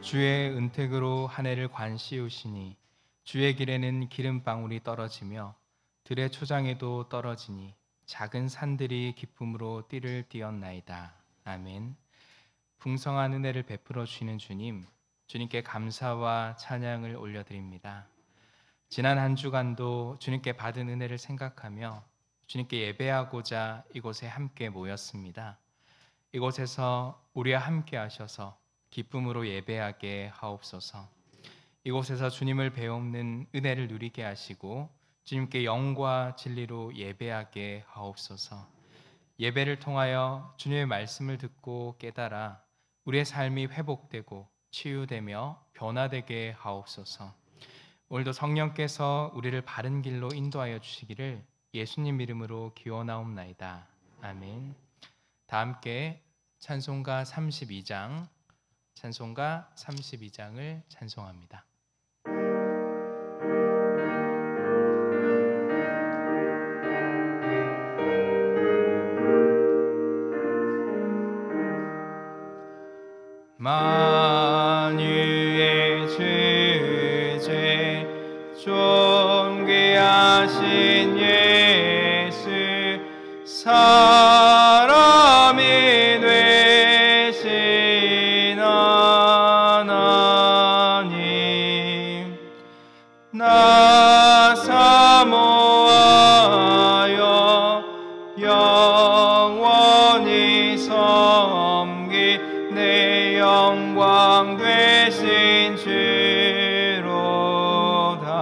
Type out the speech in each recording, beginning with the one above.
주의 은택으로 한 해를 관씌우시니 주의 길에는 기름방울이 떨어지며 들의 초장에도 떨어지니 작은 산들이 기쁨으로 띠를 띄었나이다. 아멘. 풍성한 은혜를 베풀어 주시는 주님, 주님께 감사와 찬양을 올려드립니다. 지난 한 주간도 주님께 받은 은혜를 생각하며 주님께 예배하고자 이곳에 함께 모였습니다. 이곳에서 우리와 함께 하셔서 기쁨으로 예배하게 하옵소서. 이곳에서 주님을 배우는 은혜를 누리게 하시고 주님께 영과 진리로 예배하게 하옵소서. 예배를 통하여 주님의 말씀을 듣고 깨달아 우리의 삶이 회복되고 치유되며 변화되게 하옵소서. 오늘도 성령께서 우리를 바른 길로 인도하여 주시기를 예수님 이름으로 기원하옵나이다. 아멘. 다 함께 찬송가 32장을 찬송합니다. 만유의 주제 존귀하신 예수 사람이 되신 하나님 나 사모하여 영원히 섬기 내 영광 되신 주로다.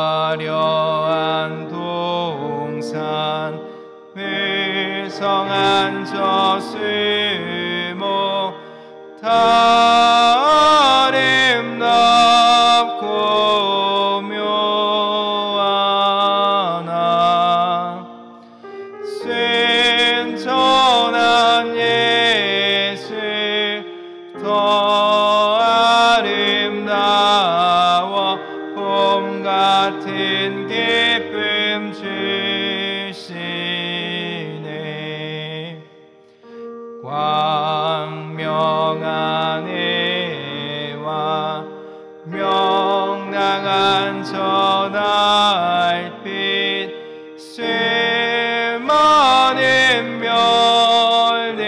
화려한 동산 무성한 저수목 다 아름답고 묘하나 순전한 예수 더 아름다워 봄 같은 기쁨 주시네. 광명한 해와 명랑한 저 달빛 수많은 별들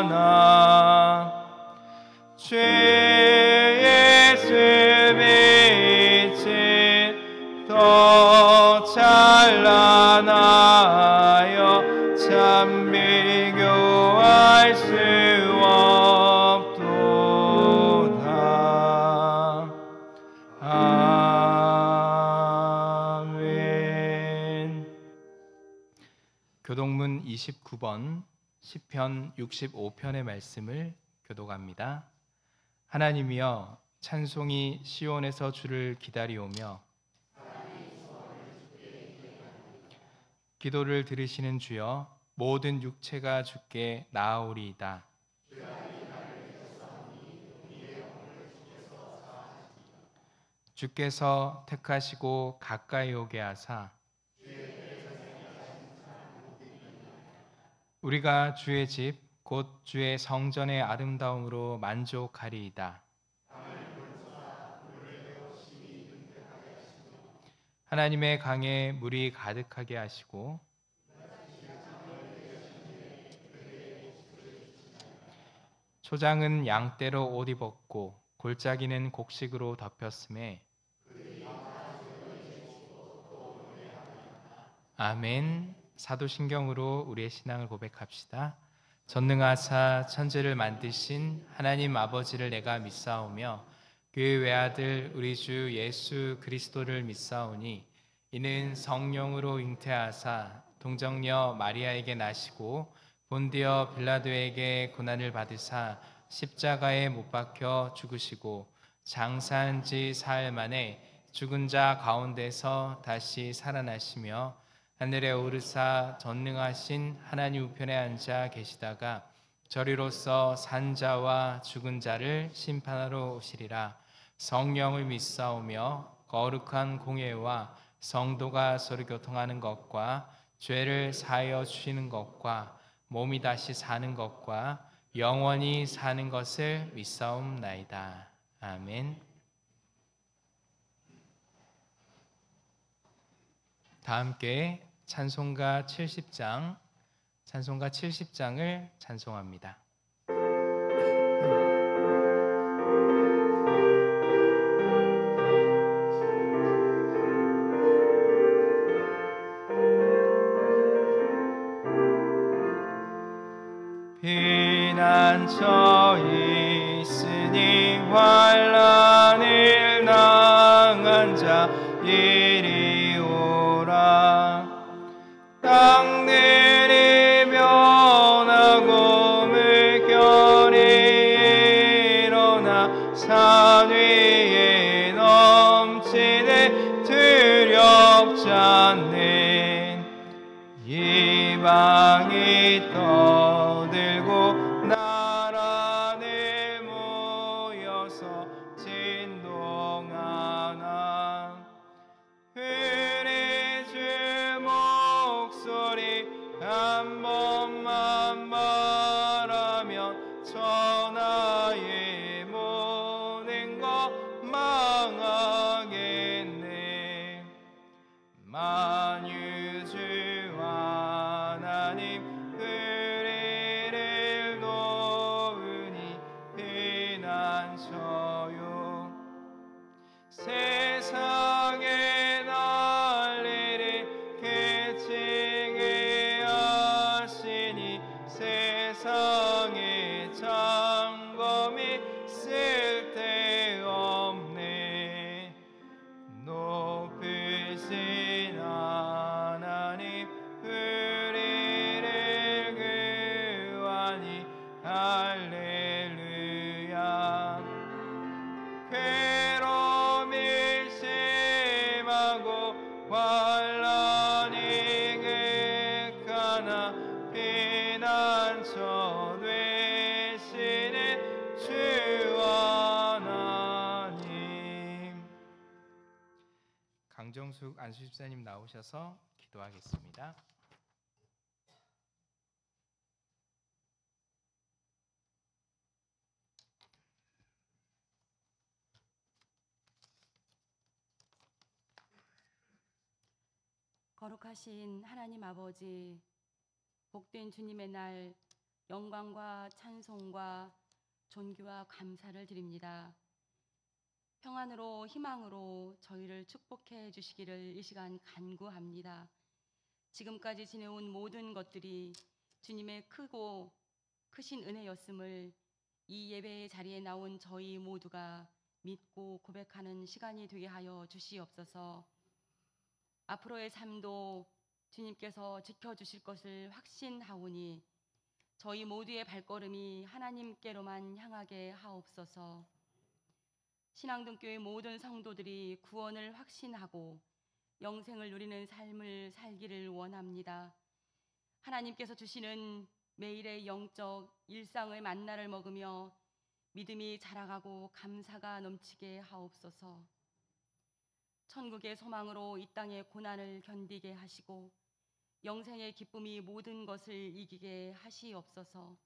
빛나나 주 예수 빛이 더 찬란하여 참 비교할 수 없도다. 아멘. 교동문 29번 시편 65편의 말씀을 교독합니다. 하나님이여 찬송이 시온에서 주를 기다리오며 기도를 들으시는 주여 모든 육체가 주께 나아오리이다. 주께서 택하시고 가까이 오게 하사 우리가 주의 집 곧 주의 성전의 아름다움으로 만족하리이다. 하나님의 강에 물이 가득하게 하시고 초장은 양떼로 옷 입었고 골짜기는 곡식으로 덮였음에 아멘. 사도신경으로 우리의 신앙을 고백합시다. 전능하사 천지를 만드신 하나님 아버지를 내가 믿사오며 그의 외아들 우리 주 예수 그리스도를 믿사오니 이는 성령으로 잉태하사 동정녀 마리아에게 나시고 본디어 빌라도에게 고난을 받으사 십자가에 못 박혀 죽으시고 장사한 지 사흘 만에 죽은 자 가운데서 다시 살아나시며 하늘에 오르사 전능하신 하나님 우편에 앉아 계시다가 저리로서 산 자와 죽은 자를 심판하러 오시리라. 성령을 믿사오며 거룩한 공예와 성도가 서로 교통하는 것과 죄를 사하여 주시는 것과 몸이 다시 사는 것과 영원히 사는 것을 믿사옵나이다. 아멘. 다 함께 찬송가 70장을 찬송합니다. 피난처 있으니 환난을 당한 자 이리 오라. 땅 내리 변하고 물결이 일어나 산 위에 넘치네 두렵지 않네. 이방이 떠들고 나라들 모여서 진동하나. 우리 주 목소리 한 번만 말하면 천하의 모든 것 망하겠네. 만유주 하나님 우리를 도우니 피난처요. 세상의 난리를 그치게 하시니 세상의 장검이 쓸데없네. 높으신 하나님 우리를 구하니 할렐루야. 괴로움이 심하고 환난이 극하나 피난처 되시는 주 하나님. 강정숙 안수집사님 나오셔서 기도하겠습니다. 거룩하신 하나님 아버지, 복된 주님의 날 영광과 찬송과 존귀와 감사를 드립니다. 평안으로 희망으로 저희를 축복해 주시기를 이 시간 간구합니다. 지금까지 지내온 모든 것들이 주님의 크고 크신 은혜였음을 이 예배의 자리에 나온 저희 모두가 믿고 고백하는 시간이 되게 하여 주시옵소서. 앞으로의 삶도 주님께서 지켜주실 것을 확신하오니 저희 모두의 발걸음이 하나님께로만 향하게 하옵소서. 신앙등교회 모든 성도들이 구원을 확신하고 영생을 누리는 삶을 살기를 원합니다. 하나님께서 주시는 매일의 영적 일상의 만나를 먹으며 믿음이 자라가고 감사가 넘치게 하옵소서. 천국의 소망으로 이 땅의 고난을 견디게 하시고 영생의 기쁨이 모든 것을 이기게 하시옵소서.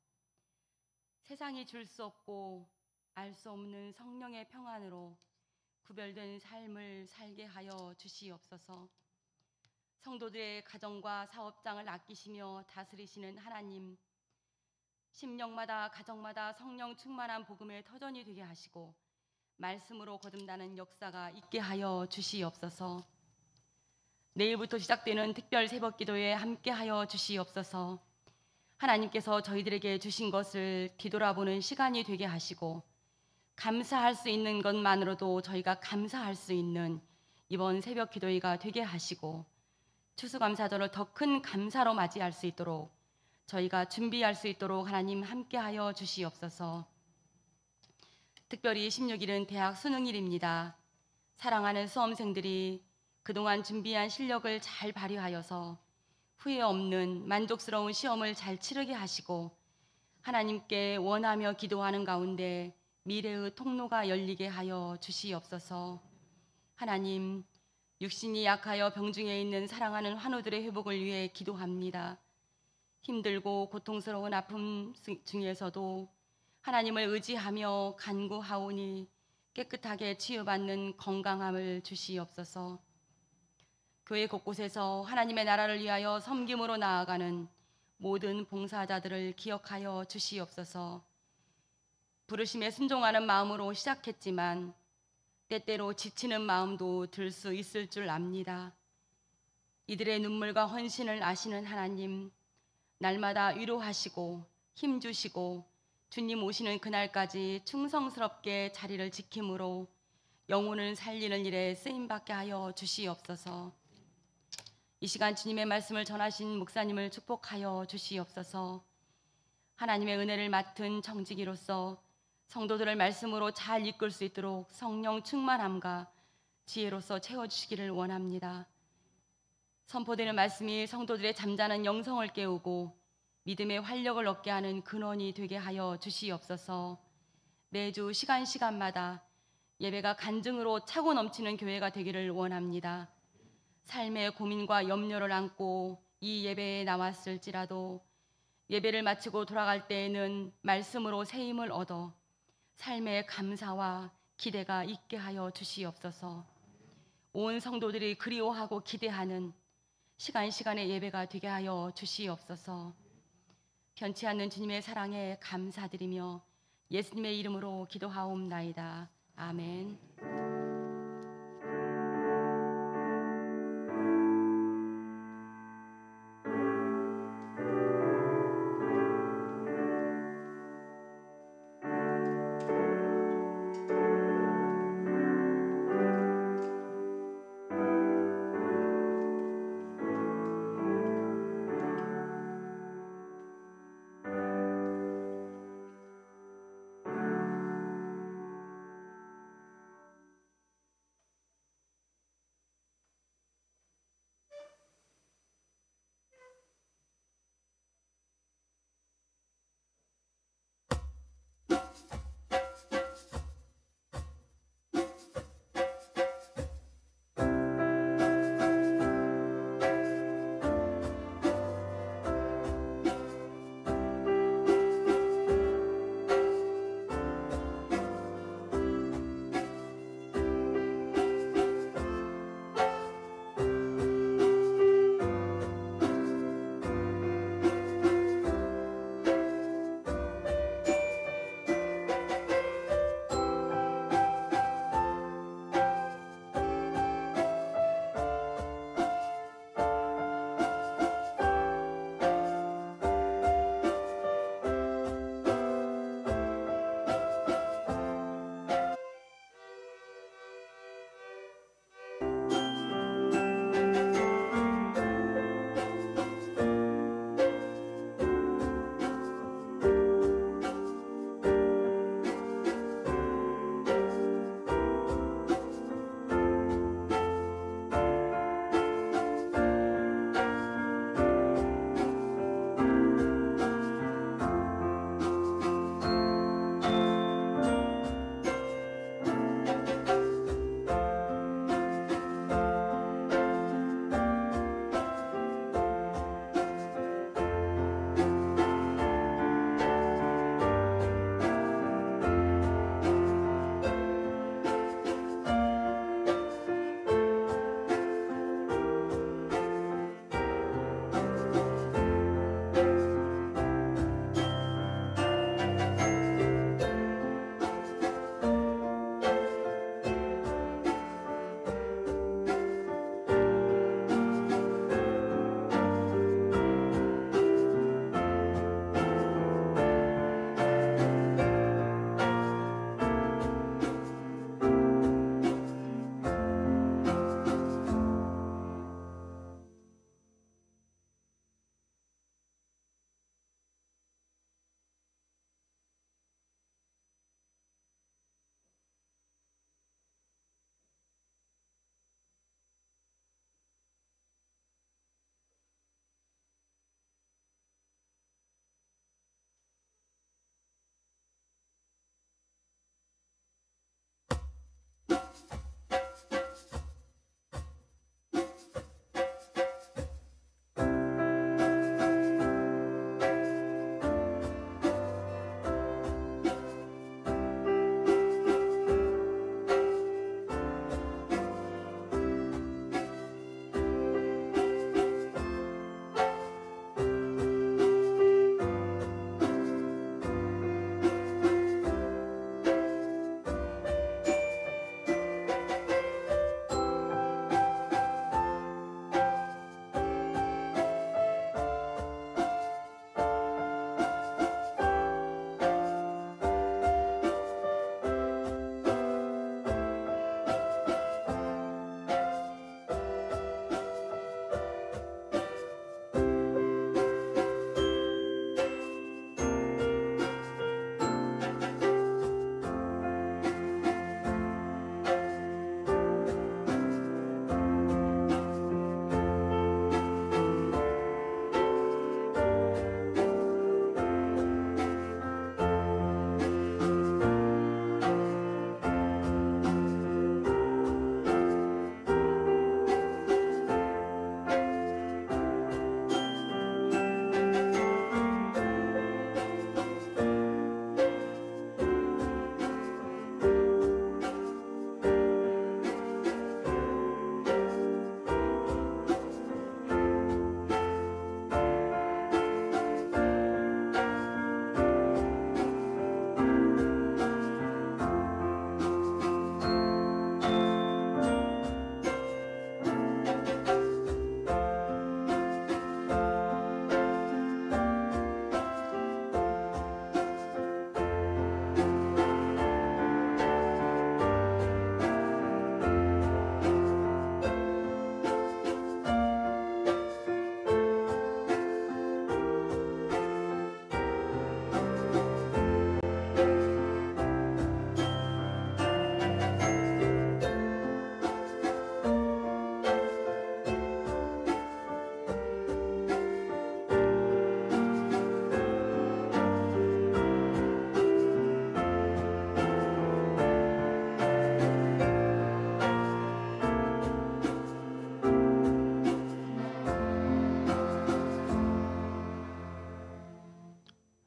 세상이 줄 수 없고 알 수 없는 성령의 평안으로 구별된 삶을 살게 하여 주시옵소서. 성도들의 가정과 사업장을 아끼시며 다스리시는 하나님, 심령마다 가정마다 성령 충만한 복음의 터전이 되게 하시고 말씀으로 거듭나는 역사가 있게 하여 주시옵소서. 내일부터 시작되는 특별 새벽 기도에 함께 하여 주시옵소서. 하나님께서 저희들에게 주신 것을 뒤돌아보는 시간이 되게 하시고 감사할 수 있는 것만으로도 저희가 감사할 수 있는 이번 새벽 기도회가 되게 하시고 추수감사절을 더 큰 감사로 맞이할 수 있도록 저희가 준비할 수 있도록 하나님 함께 하여 주시옵소서. 특별히 16일은 대학 수능일입니다. 사랑하는 수험생들이 그동안 준비한 실력을 잘 발휘하여서 후회 없는 만족스러운 시험을 잘 치르게 하시고 하나님께 원하며 기도하는 가운데 미래의 통로가 열리게 하여 주시옵소서. 하나님, 육신이 약하여 병중에 있는 사랑하는 환우들의 회복을 위해 기도합니다. 힘들고 고통스러운 아픔 중에서도 하나님을 의지하며 간구하오니 깨끗하게 치유받는 건강함을 주시옵소서. 교회 곳곳에서 하나님의 나라를 위하여 섬김으로 나아가는 모든 봉사자들을 기억하여 주시옵소서. 부르심에 순종하는 마음으로 시작했지만 때때로 지치는 마음도 들 수 있을 줄 압니다. 이들의 눈물과 헌신을 아시는 하나님, 날마다 위로하시고 힘주시고 주님 오시는 그날까지 충성스럽게 자리를 지킴으로 영혼을 살리는 일에 쓰임받게 하여 주시옵소서. 이 시간 주님의 말씀을 전하신 목사님을 축복하여 주시옵소서. 하나님의 은혜를 맡은 청지기로서 성도들을 말씀으로 잘 이끌 수 있도록 성령 충만함과 지혜로서 채워주시기를 원합니다. 선포되는 말씀이 성도들의 잠자는 영성을 깨우고 믿음의 활력을 얻게 하는 근원이 되게 하여 주시옵소서. 매주 시간마다 예배가 간증으로 차고 넘치는 교회가 되기를 원합니다. 삶의 고민과 염려를 안고 이 예배에 나왔을지라도 예배를 마치고 돌아갈 때에는 말씀으로 새 힘을 얻어 삶의 감사와 기대가 있게 하여 주시옵소서. 온 성도들이 그리워하고 기대하는 시간의 예배가 되게 하여 주시옵소서. 변치 않는 주님의 사랑에 감사드리며 예수님의 이름으로 기도하옵나이다. 아멘.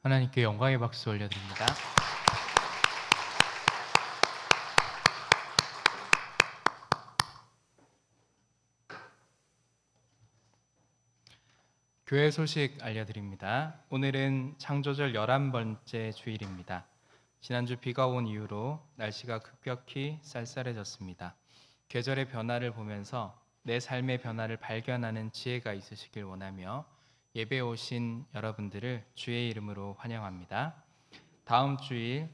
하나님께 영광의 박수 올려드립니다. 교회 소식 알려드립니다. 오늘은 창조절 11번째 주일입니다. 지난주 비가 온 이후로 날씨가 급격히 쌀쌀해졌습니다. 계절의 변화를 보면서 내 삶의 변화를 발견하는 지혜가 있으시길 원하며 예배에 오신 여러분들을 주의 이름으로 환영합니다. 다음 주일은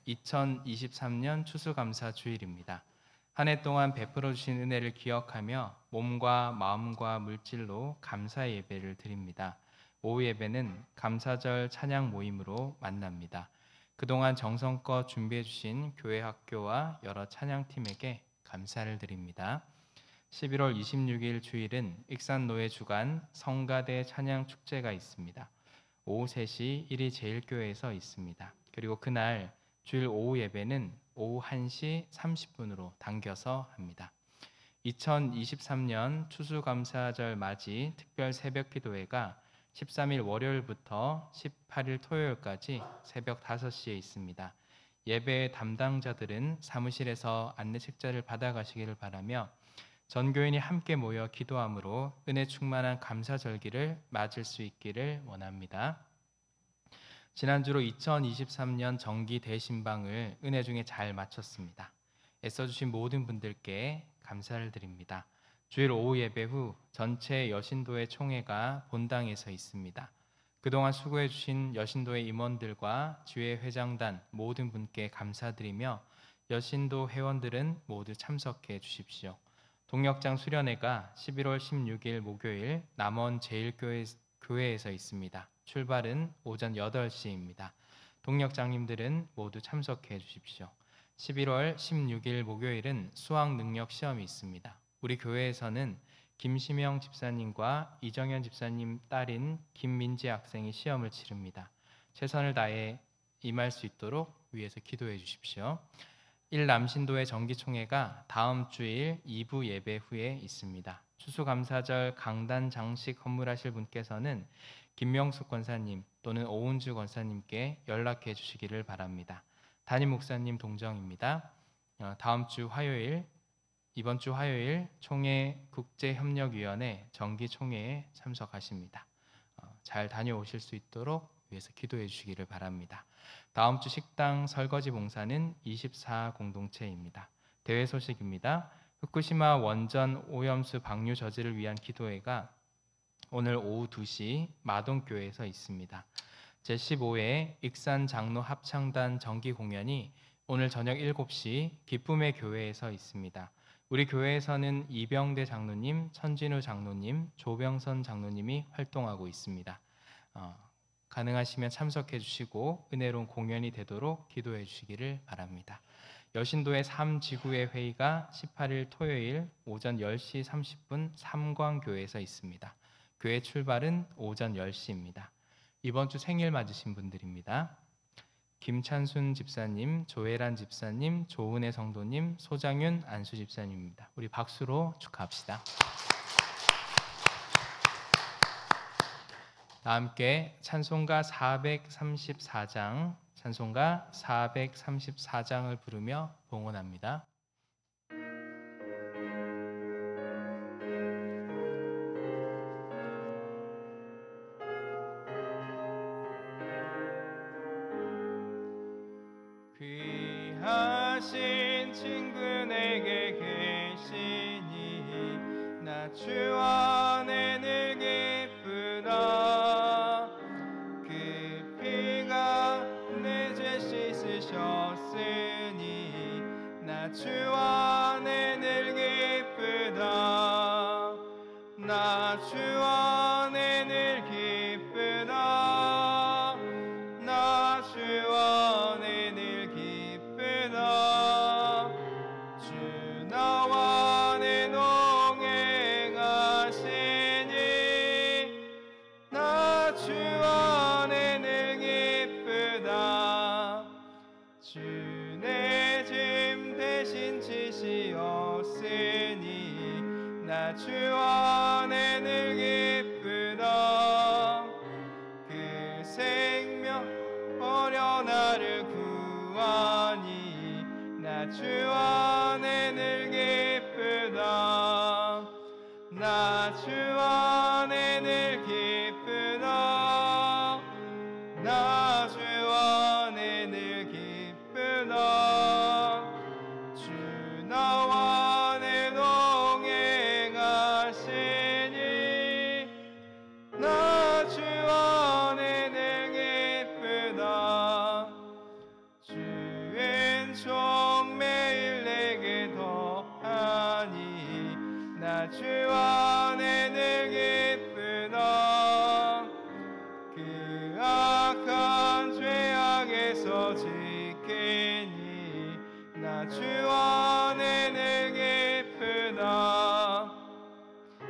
2023년 추수감사 주일입니다. 한 해 동안 베풀어 주신 은혜를 기억하며 몸과 마음과 물질로 감사의 예배를 드립니다. 오후 예배는 감사절 찬양 모임으로 만납니다. 그동안 정성껏 준비해 주신 교회 학교와 여러 찬양팀에게 감사를 드립니다. 11월 26일 주일은 익산노회 주간 성가대 찬양 축제가 있습니다. 오후 3시 1위 제일교회에서 있습니다. 그리고 그날 주일 오후 예배는 오후 1시 30분으로 당겨서 합니다. 2023년 추수감사절 맞이 특별 새벽 기도회가 13일 월요일부터 18일 토요일까지 새벽 5시에 있습니다. 예배 담당자들은 사무실에서 안내 책자를 받아가시기를 바라며 전교인이 함께 모여 기도함으로 은혜 충만한 감사절기를 맞을 수 있기를 원합니다. 지난주로 2023년 정기 대신방을 은혜 중에 잘 마쳤습니다. 애써주신 모든 분들께 감사를 드립니다. 주일 오후 예배 후 전체 여신도회 총회가 본당에서 있습니다. 그동안 수고해주신 여신도회 임원들과 주회 회장단 모든 분께 감사드리며 여신도 회원들은 모두 참석해 주십시오. 동력장 수련회가 11월 16일 목요일 남원 제일교회에서 있습니다. 출발은 오전 8시입니다. 동력장님들은 모두 참석해 주십시오. 11월 16일 목요일은 수학 능력 시험이 있습니다. 우리 교회에서는 김시명 집사님과 이정현 집사님 딸인 김민지 학생이 시험을 치릅니다. 최선을 다해 임할 수 있도록 위에서 기도해 주십시오. 일남신도회 정기총회가 다음 주일 2부 예배 후에 있습니다. 추수감사절 강단 장식 헌물하실 분께서는 김명숙 권사님 또는 오은주 권사님께 연락해 주시기를 바랍니다. 담임 목사님 동정입니다. 이번 주 화요일 총회 국제협력위원회 정기총회에 참석하십니다. 잘 다녀오실 수 있도록 위해서 기도해 주시기를 바랍니다. 다음 주 식당 설거지 봉사는 24 공동체입니다. 대회 소식입니다. 후쿠시마 원전 오염수 방류 저지를 위한 기도회가 오늘 오후 2시 마동교회에서 있습니다. 제15회 익산 장로 합창단 정기 공연이 오늘 저녁 7시 기쁨의 교회에서 있습니다. 우리 교회에서는 이병대 장로님, 천진우 장로님, 조병선 장로님이 활동하고 있습니다. 가능하시면 참석해 주시고 은혜로운 공연이 되도록 기도해 주시기를 바랍니다. 여신도의 3지구의 회의가 18일 토요일 오전 10시 30분 삼광교회에서 있습니다. 교회 출발은 오전 10시입니다. 이번 주 생일 맞으신 분들입니다. 김찬순 집사님, 조혜란 집사님, 조은혜 성도님, 소장윤 안수 집사님입니다. 우리 박수로 축하합시다. 다 함께 찬송가 434장을 부르며 봉헌합니다. 귀하신 친구 내게 계시니 나 주 안에 늘 기쁘다. 그 피가 내 죄 씻으셨으니 나 주 안에 늘 기쁘다. 나 주 안에 늘 기쁘다. 나 주 안에 늘 기쁘다. 주 나와 내 동행하시 주 안에 늘 기쁘다. 나 주 안에 늘 기쁘다. 나 주 안에 늘 기쁘다. 주 나와 내 동행하시니 나 주 안에 늘 기쁘다. 주 왼쪽 매일 내게 더하니 나 주 안에 늘 기쁘다. 그 악한 죄악에서 지키니 나 주 안에 늘 기쁘다.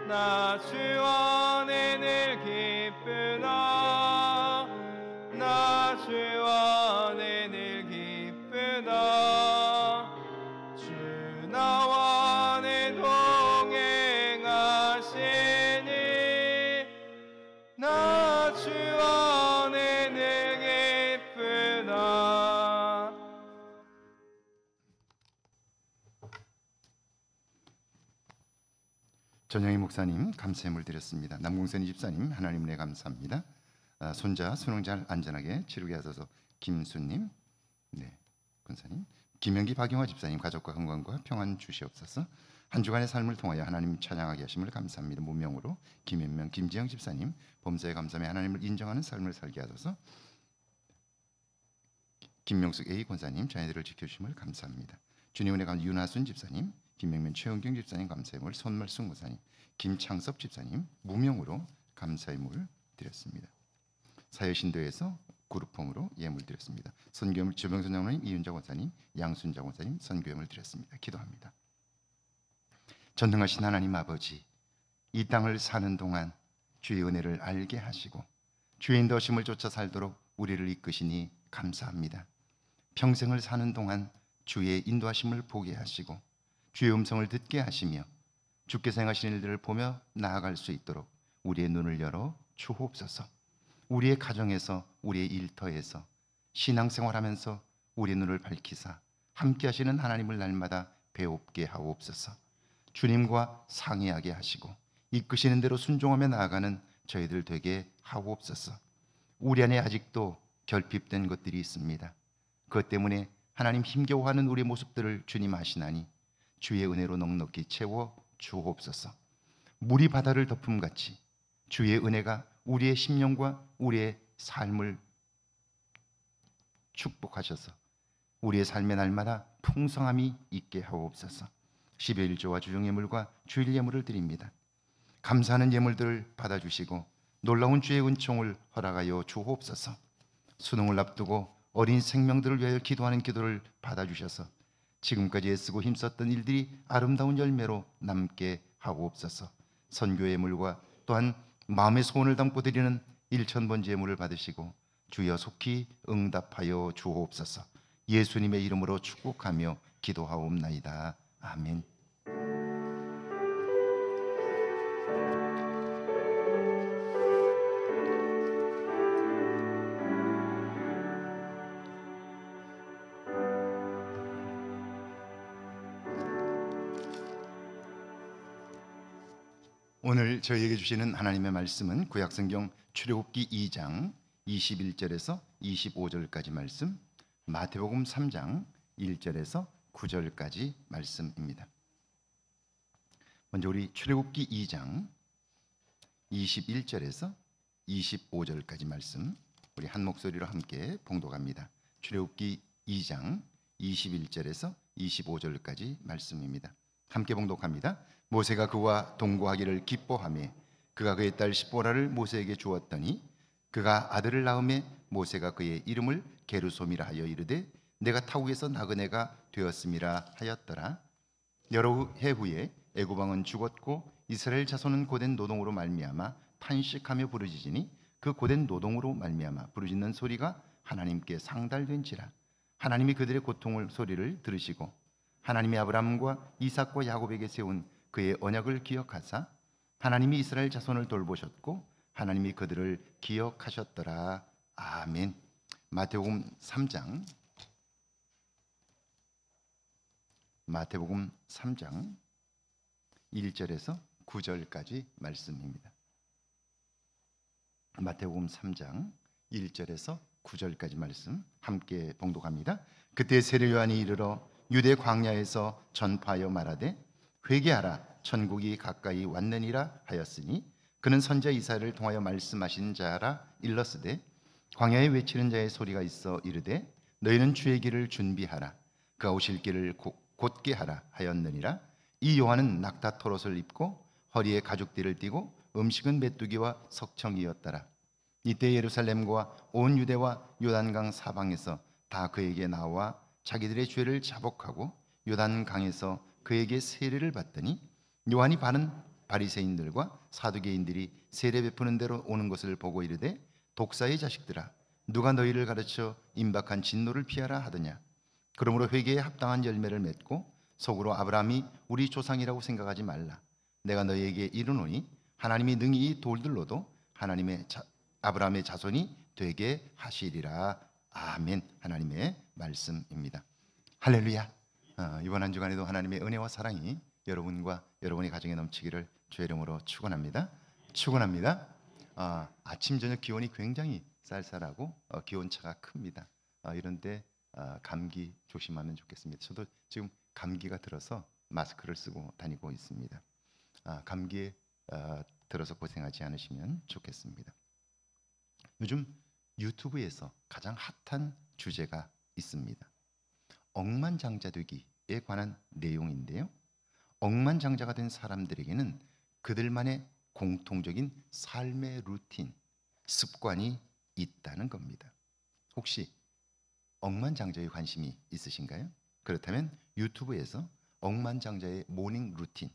나 주 안에 늘 기쁘다. 나 주 안에 늘 기쁘다. 주 나와 내 동행하시니 나 주 안에 늘 기쁘다. 전영희 목사님 감사함을 드렸습니다. 남궁선이 집사님 하나님 은혜 감사합니다. 손자 수능 잘 안전하게 치르게 하소서. 김수님, 네, 권사님, 김영기 박영화 집사님 가족과 건강과 평안 주시옵소서. 한 주간의 삶을 통하여 하나님 찬양하게 하심을 감사합니다. 무명으로 김현명, 김지영 집사님 범사에 감사하며 하나님을 인정하는 삶을 살게 하소서. 김명숙 A 권사님 자녀들을 지켜주심을 감사합니다. 주님 은혜 감 윤하순 집사님, 김명면 최은경 집사님 감사의 손말숙 목사님, 김창섭 집사님 무명으로 감사의 물 드렸습니다. 사여신도에서 그룹홈으로 예물 드렸습니다. 선교물 주병선 장로님, 이윤자 권사님, 양순자 권사님 선교염을 드렸습니다. 기도합니다. 전능하신 하나님 아버지, 이 땅을 사는 동안 주의 은혜를 알게 하시고 주의 인도하심을 쫓아 살도록 우리를 이끄시니 감사합니다. 평생을 사는 동안 주의 인도하심을 보게 하시고 주의 음성을 듣게 하시며 주께서 행하신 일들을 보며 나아갈 수 있도록 우리의 눈을 열어 주옵소서. 우리의 가정에서, 우리의 일터에서 신앙생활하면서 우리의 눈을 밝히사 함께 하시는 하나님을 날마다 배웁게 하옵소서. 주님과 상의하게 하시고 이끄시는 대로 순종하며 나아가는 저희들 되게 하옵소서. 우리 안에 아직도 결핍된 것들이 있습니다. 그것 때문에 하나님 힘겨워하는 우리의 모습들을 주님 아시나니 주의 은혜로 넉넉히 채워 주옵소서. 물이 바다를 덮음같이 주의 은혜가 우리의 심령과 우리의 삶을 축복하셔서 우리의 삶의 날마다 풍성함이 있게 하옵소서. 12일 조와 주중 예물과 주일 예물을 드립니다. 감사하는 예물들을 받아주시고 놀라운 주의 은총을 허락하여 주옵소서. 수능을 앞두고 어린 생명들을 위하여 기도하는 기도를 받아주셔서 지금까지 애쓰고 힘썼던 일들이 아름다운 열매로 남게 하옵소서. 선교 예물과 또한 마음의 소원을 담고 드리는 1000번째 예물을 받으시고 주여 속히 응답하여 주옵소서. 예수님의 이름으로 축복하며 기도하옵나이다. 아멘. 오늘 저희에게 주시는 하나님의 말씀은 구약성경 출애굽기 2장 21절에서 25절까지 말씀, 마태복음 3장 1절에서 9절까지 말씀입니다. 먼저 우리 출애굽기 2장 21절에서 25절까지 말씀 우리 한 목소리로 함께 봉독합니다. 출애굽기 2장 21절에서 25절까지 말씀입니다. 함께 봉독합니다. 모세가 그와 동거하기를 기뻐하며 그가 그의 딸 시보라를 모세에게 주었더니 그가 아들을 낳음에 모세가 그의 이름을 게르솜이라 하여 이르되 내가 타국에서 나그네가 되었음이라 하였더라. 여러 해 후에 애굽 왕은 죽었고 이스라엘 자손은 고된 노동으로 말미암아 탄식하며 부르짖으니 그 고된 노동으로 말미암아 부르짖는 소리가 하나님께 상달된지라. 하나님이 그들의 고통을 소리를 들으시고 하나님이 아브라함과 이삭과 야곱에게 세운 그의 언약을 기억하사 하나님이 이스라엘 자손을 돌보셨고 하나님이 그들을 기억하셨더라. 아멘. 마태복음 3장 마태복음 3장 1절에서 9절까지 말씀입니다. 마태복음 3장 1절에서 9절까지 말씀 함께 봉독합니다. 그때 세례 요한이 이르러 유대 광야에서 전파하여 말하되 회개하라 천국이 가까이 왔느니라 하였으니 그는 선지자 이사야를 통하여 말씀하신 자라 일렀으되 광야에 외치는 자의 소리가 있어 이르되 너희는 주의 길을 준비하라 그가 오실 길을 곧게 하라 하였느니라. 이 요한은 낙타 털옷을 입고 허리에 가죽띠를 띠고 음식은 메뚜기와 석청이었더라. 이때 예루살렘과 온 유대와 요단강 사방에서 다 그에게 나와 자기들의 죄를 자복하고 요단강에서 그에게 세례를 받더니 요한이 바른 바리새인들과 사두개인들이 세례 베푸는 대로 오는 것을 보고 이르되 독사의 자식들아 누가 너희를 가르쳐 임박한 진노를 피하라 하더냐. 그러므로 회개에 합당한 열매를 맺고 속으로 아브라함이 우리 조상이라고 생각하지 말라. 내가 너희에게 이르노니 하나님이 능히 이 돌들로도 아브라함의 자손이 되게 하시리라. 아멘. 하나님의 말씀입니다. 할렐루야. 이번 한 주간에도 하나님의 은혜와 사랑이 여러분과 여러분의 가정에 넘치기를 주의 이름으로 축원합니다. 아침 저녁 기온이 굉장히 쌀쌀하고 기온차가 큽니다. 이런데 감기 조심하면 좋겠습니다. 저도 지금 감기가 들어서 마스크를 쓰고 다니고 있습니다. 감기에 들어서 고생하지 않으시면 좋겠습니다. 요즘 유튜브에서 가장 핫한 주제가 있습니다. 억만장자되기에 관한 내용인데요. 억만장자가 된 사람들에게는 그들만의 공통적인 삶의 루틴, 습관이 있다는 겁니다. 혹시 억만장자에 관심이 있으신가요? 그렇다면 유튜브에서 억만장자의 모닝 루틴,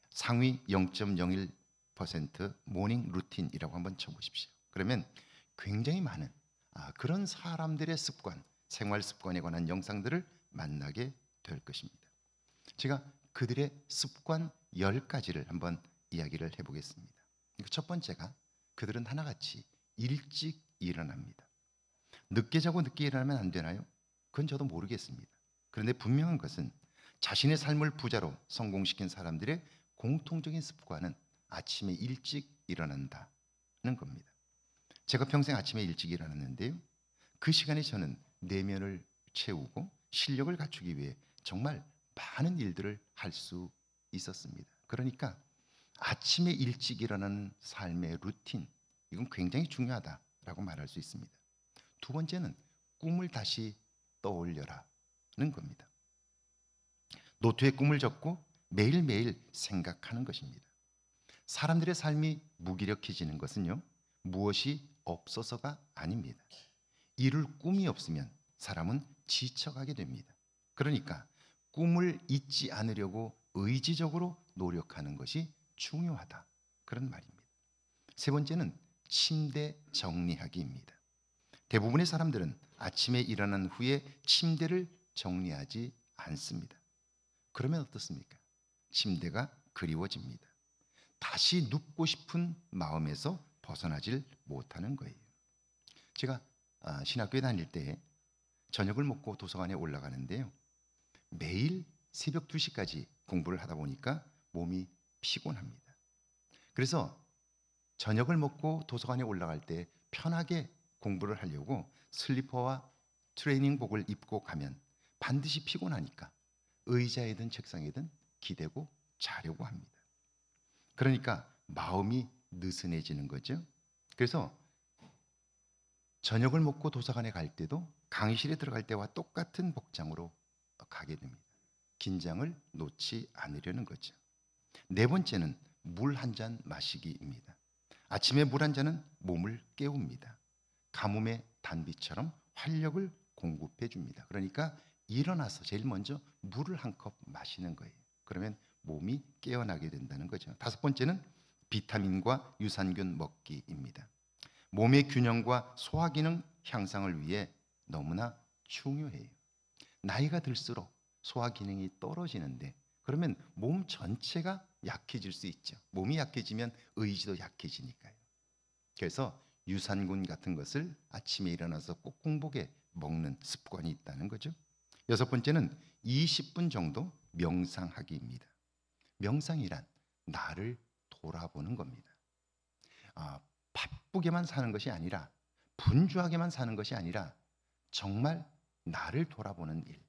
상위 0.01% 모닝 루틴이라고 한번 쳐보십시오. 그러면 굉장히 많은 그런 사람들의 습관, 생활 습관에 관한 영상들을 만나게 될 것입니다. 제가 그들의 습관 10가지를 한번 이야기를 해보겠습니다. 첫 번째가 그들은 하나같이 일찍 일어납니다. 늦게 자고 늦게 일어나면 안 되나요? 그건 저도 모르겠습니다. 그런데 분명한 것은 자신의 삶을 부자로 성공시킨 사람들의 공통적인 습관은 아침에 일찍 일어난다는 겁니다. 제가 평생 아침에 일찍 일어났는데요. 그 시간에 저는 내면을 채우고 실력을 갖추기 위해 정말 많은 일들을 할 수 있었습니다. 그러니까 아침에 일찍 일어나는 삶의 루틴, 이건 굉장히 중요하다라고 말할 수 있습니다. 두 번째는 꿈을 다시 떠올려라는 겁니다. 노트에 꿈을 적고 매일매일 생각하는 것입니다. 사람들의 삶이 무기력해지는 것은요, 무엇이 없어서가 아닙니다. 이룰 꿈이 없으면 사람은 지쳐가게 됩니다. 그러니까 꿈을 잊지 않으려고 의지적으로 노력하는 것이 중요하다, 그런 말입니다. 세 번째는 침대 정리하기입니다. 대부분의 사람들은 아침에 일어난 후에 침대를 정리하지 않습니다. 그러면 어떻습니까? 침대가 그리워집니다. 다시 눕고 싶은 마음에서 벗어나질 못하는 거예요. 제가 신학교에 다닐 때 저녁을 먹고 도서관에 올라가는데요. 매일 새벽 2시까지 공부를 하다 보니까 몸이 피곤합니다. 그래서 저녁을 먹고 도서관에 올라갈 때 편하게 공부를 하려고 슬리퍼와 트레이닝복을 입고 가면 반드시 피곤하니까 의자에든 책상에든 기대고 자려고 합니다. 그러니까 마음이 느슨해지는 거죠. 그래서 저녁을 먹고 도서관에 갈 때도 강의실에 들어갈 때와 똑같은 복장으로 가게 됩니다. 긴장을 놓지 않으려는 거죠. 네 번째는 물 한 잔 마시기입니다. 아침에 물 한 잔은 몸을 깨웁니다. 가뭄의 단비처럼 활력을 공급해 줍니다. 그러니까 일어나서 제일 먼저 물을 한 컵 마시는 거예요. 그러면 몸이 깨어나게 된다는 거죠. 다섯 번째는 비타민과 유산균 먹기입니다. 몸의 균형과 소화기능 향상을 위해 너무나 중요해요. 나이가 들수록 소화기능이 떨어지는데 그러면 몸 전체가 약해질 수 있죠. 몸이 약해지면 의지도 약해지니까요. 그래서 유산균 같은 것을 아침에 일어나서 꼭 공복에 먹는 습관이 있다는 거죠. 여섯 번째는 20분 정도 명상하기입니다. 명상이란 나를 돌아보는 겁니다. 바쁘게만 사는 것이 아니라, 분주하게만 사는 것이 아니라 정말 나를 돌아보는 일.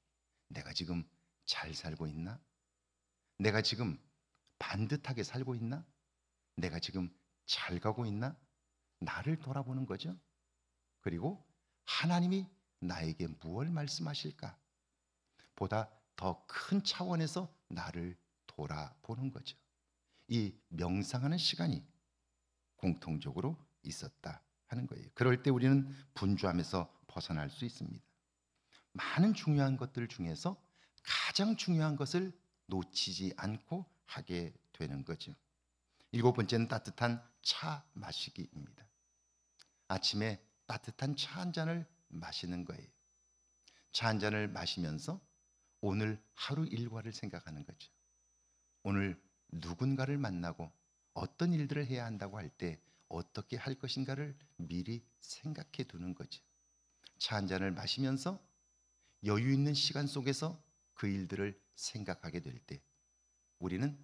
내가 지금 잘 살고 있나? 내가 지금 반듯하게 살고 있나? 내가 지금 잘 가고 있나? 나를 돌아보는 거죠. 그리고 하나님이 나에게 무엇을 말씀하실까? 보다 더 큰 차원에서 나를 돌아보는 거죠. 이 명상하는 시간이 공통적으로 있었다 하는 거예요. 그럴 때 우리는 분주함에서 벗어날 수 있습니다. 많은 중요한 것들 중에서 가장 중요한 것을 놓치지 않고 하게 되는 거죠. 일곱 번째는 따뜻한 차 마시기입니다. 아침에 따뜻한 차 한 잔을 마시는 거예요. 차 한 잔을 마시면서 오늘 하루 일과를 생각하는 거죠. 오늘 누군가를 만나고 어떤 일들을 해야 한다고 할 때 어떻게 할 것인가를 미리 생각해 두는 거죠. 차 한 잔을 마시면서 여유 있는 시간 속에서 그 일들을 생각하게 될 때 우리는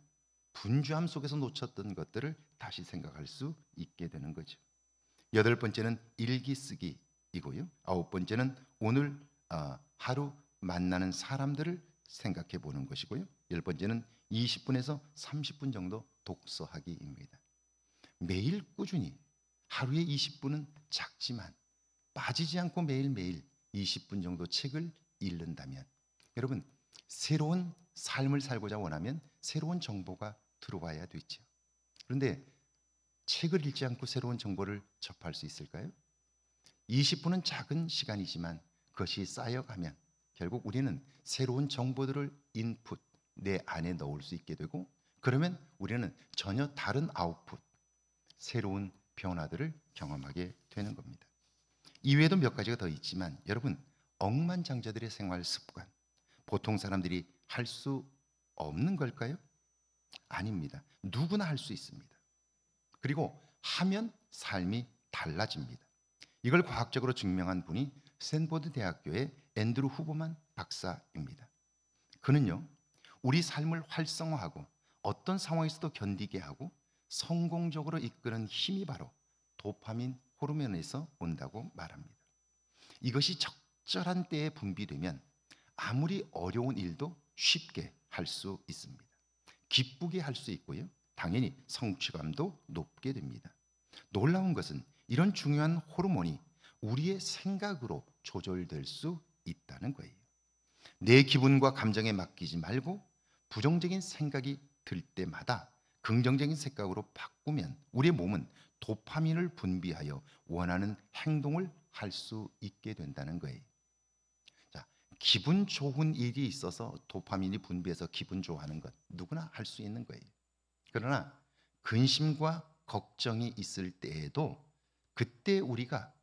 분주함 속에서 놓쳤던 것들을 다시 생각할 수 있게 되는 거죠. 여덟 번째는 일기 쓰기이고요. 아홉 번째는 오늘 하루 만나는 사람들을 생각해 보는 것이고요. 열 번째는 20분에서 30분 정도 독서하기입니다. 매일 꾸준히 하루에 20분은 작지만 빠지지 않고 매일매일 20분 정도 책을 읽는다면, 여러분, 새로운 삶을 살고자 원하면 새로운 정보가 들어와야 되죠. 그런데 책을 읽지 않고 새로운 정보를 접할 수 있을까요? 20분은 작은 시간이지만 그것이 쌓여가면 결국 우리는 새로운 정보들을 인풋, 내 안에 넣을 수 있게 되고, 그러면 우리는 전혀 다른 아웃풋, 새로운 변화들을 경험하게 되는 겁니다. 이외에도 몇 가지가 더 있지만 여러분, 억만장자들의 생활 습관, 보통 사람들이 할 수 없는 걸까요? 아닙니다. 누구나 할 수 있습니다. 그리고 하면 삶이 달라집니다. 이걸 과학적으로 증명한 분이 스탠포드 대학교의 앤드루 후버만 박사입니다. 그는요, 우리 삶을 활성화하고 어떤 상황에서도 견디게 하고 성공적으로 이끄는 힘이 바로 도파민 호르몬에서 온다고 말합니다. 이것이 적절한 때에 분비되면 아무리 어려운 일도 쉽게 할 수 있습니다. 기쁘게 할 수 있고요. 당연히 성취감도 높게 됩니다. 놀라운 것은 이런 중요한 호르몬이 우리의 생각으로 조절될 수 있다는 거예요. 내 기분과 감정에 맡기지 말고 부정적인 생각이 들 때마다 긍정적인 생각으로 바꾸면 우리의 몸은 도파민을 분비하여 원하는 행동을 할 수 있게 된다는 거예요. 자, 기분 좋은 일이 있어서 도파민이 분비해서 기분 좋아하는 것 누구나 할 수 있는 거예요. 그러나 근심과 걱정이 있을 때에도 그때 우리가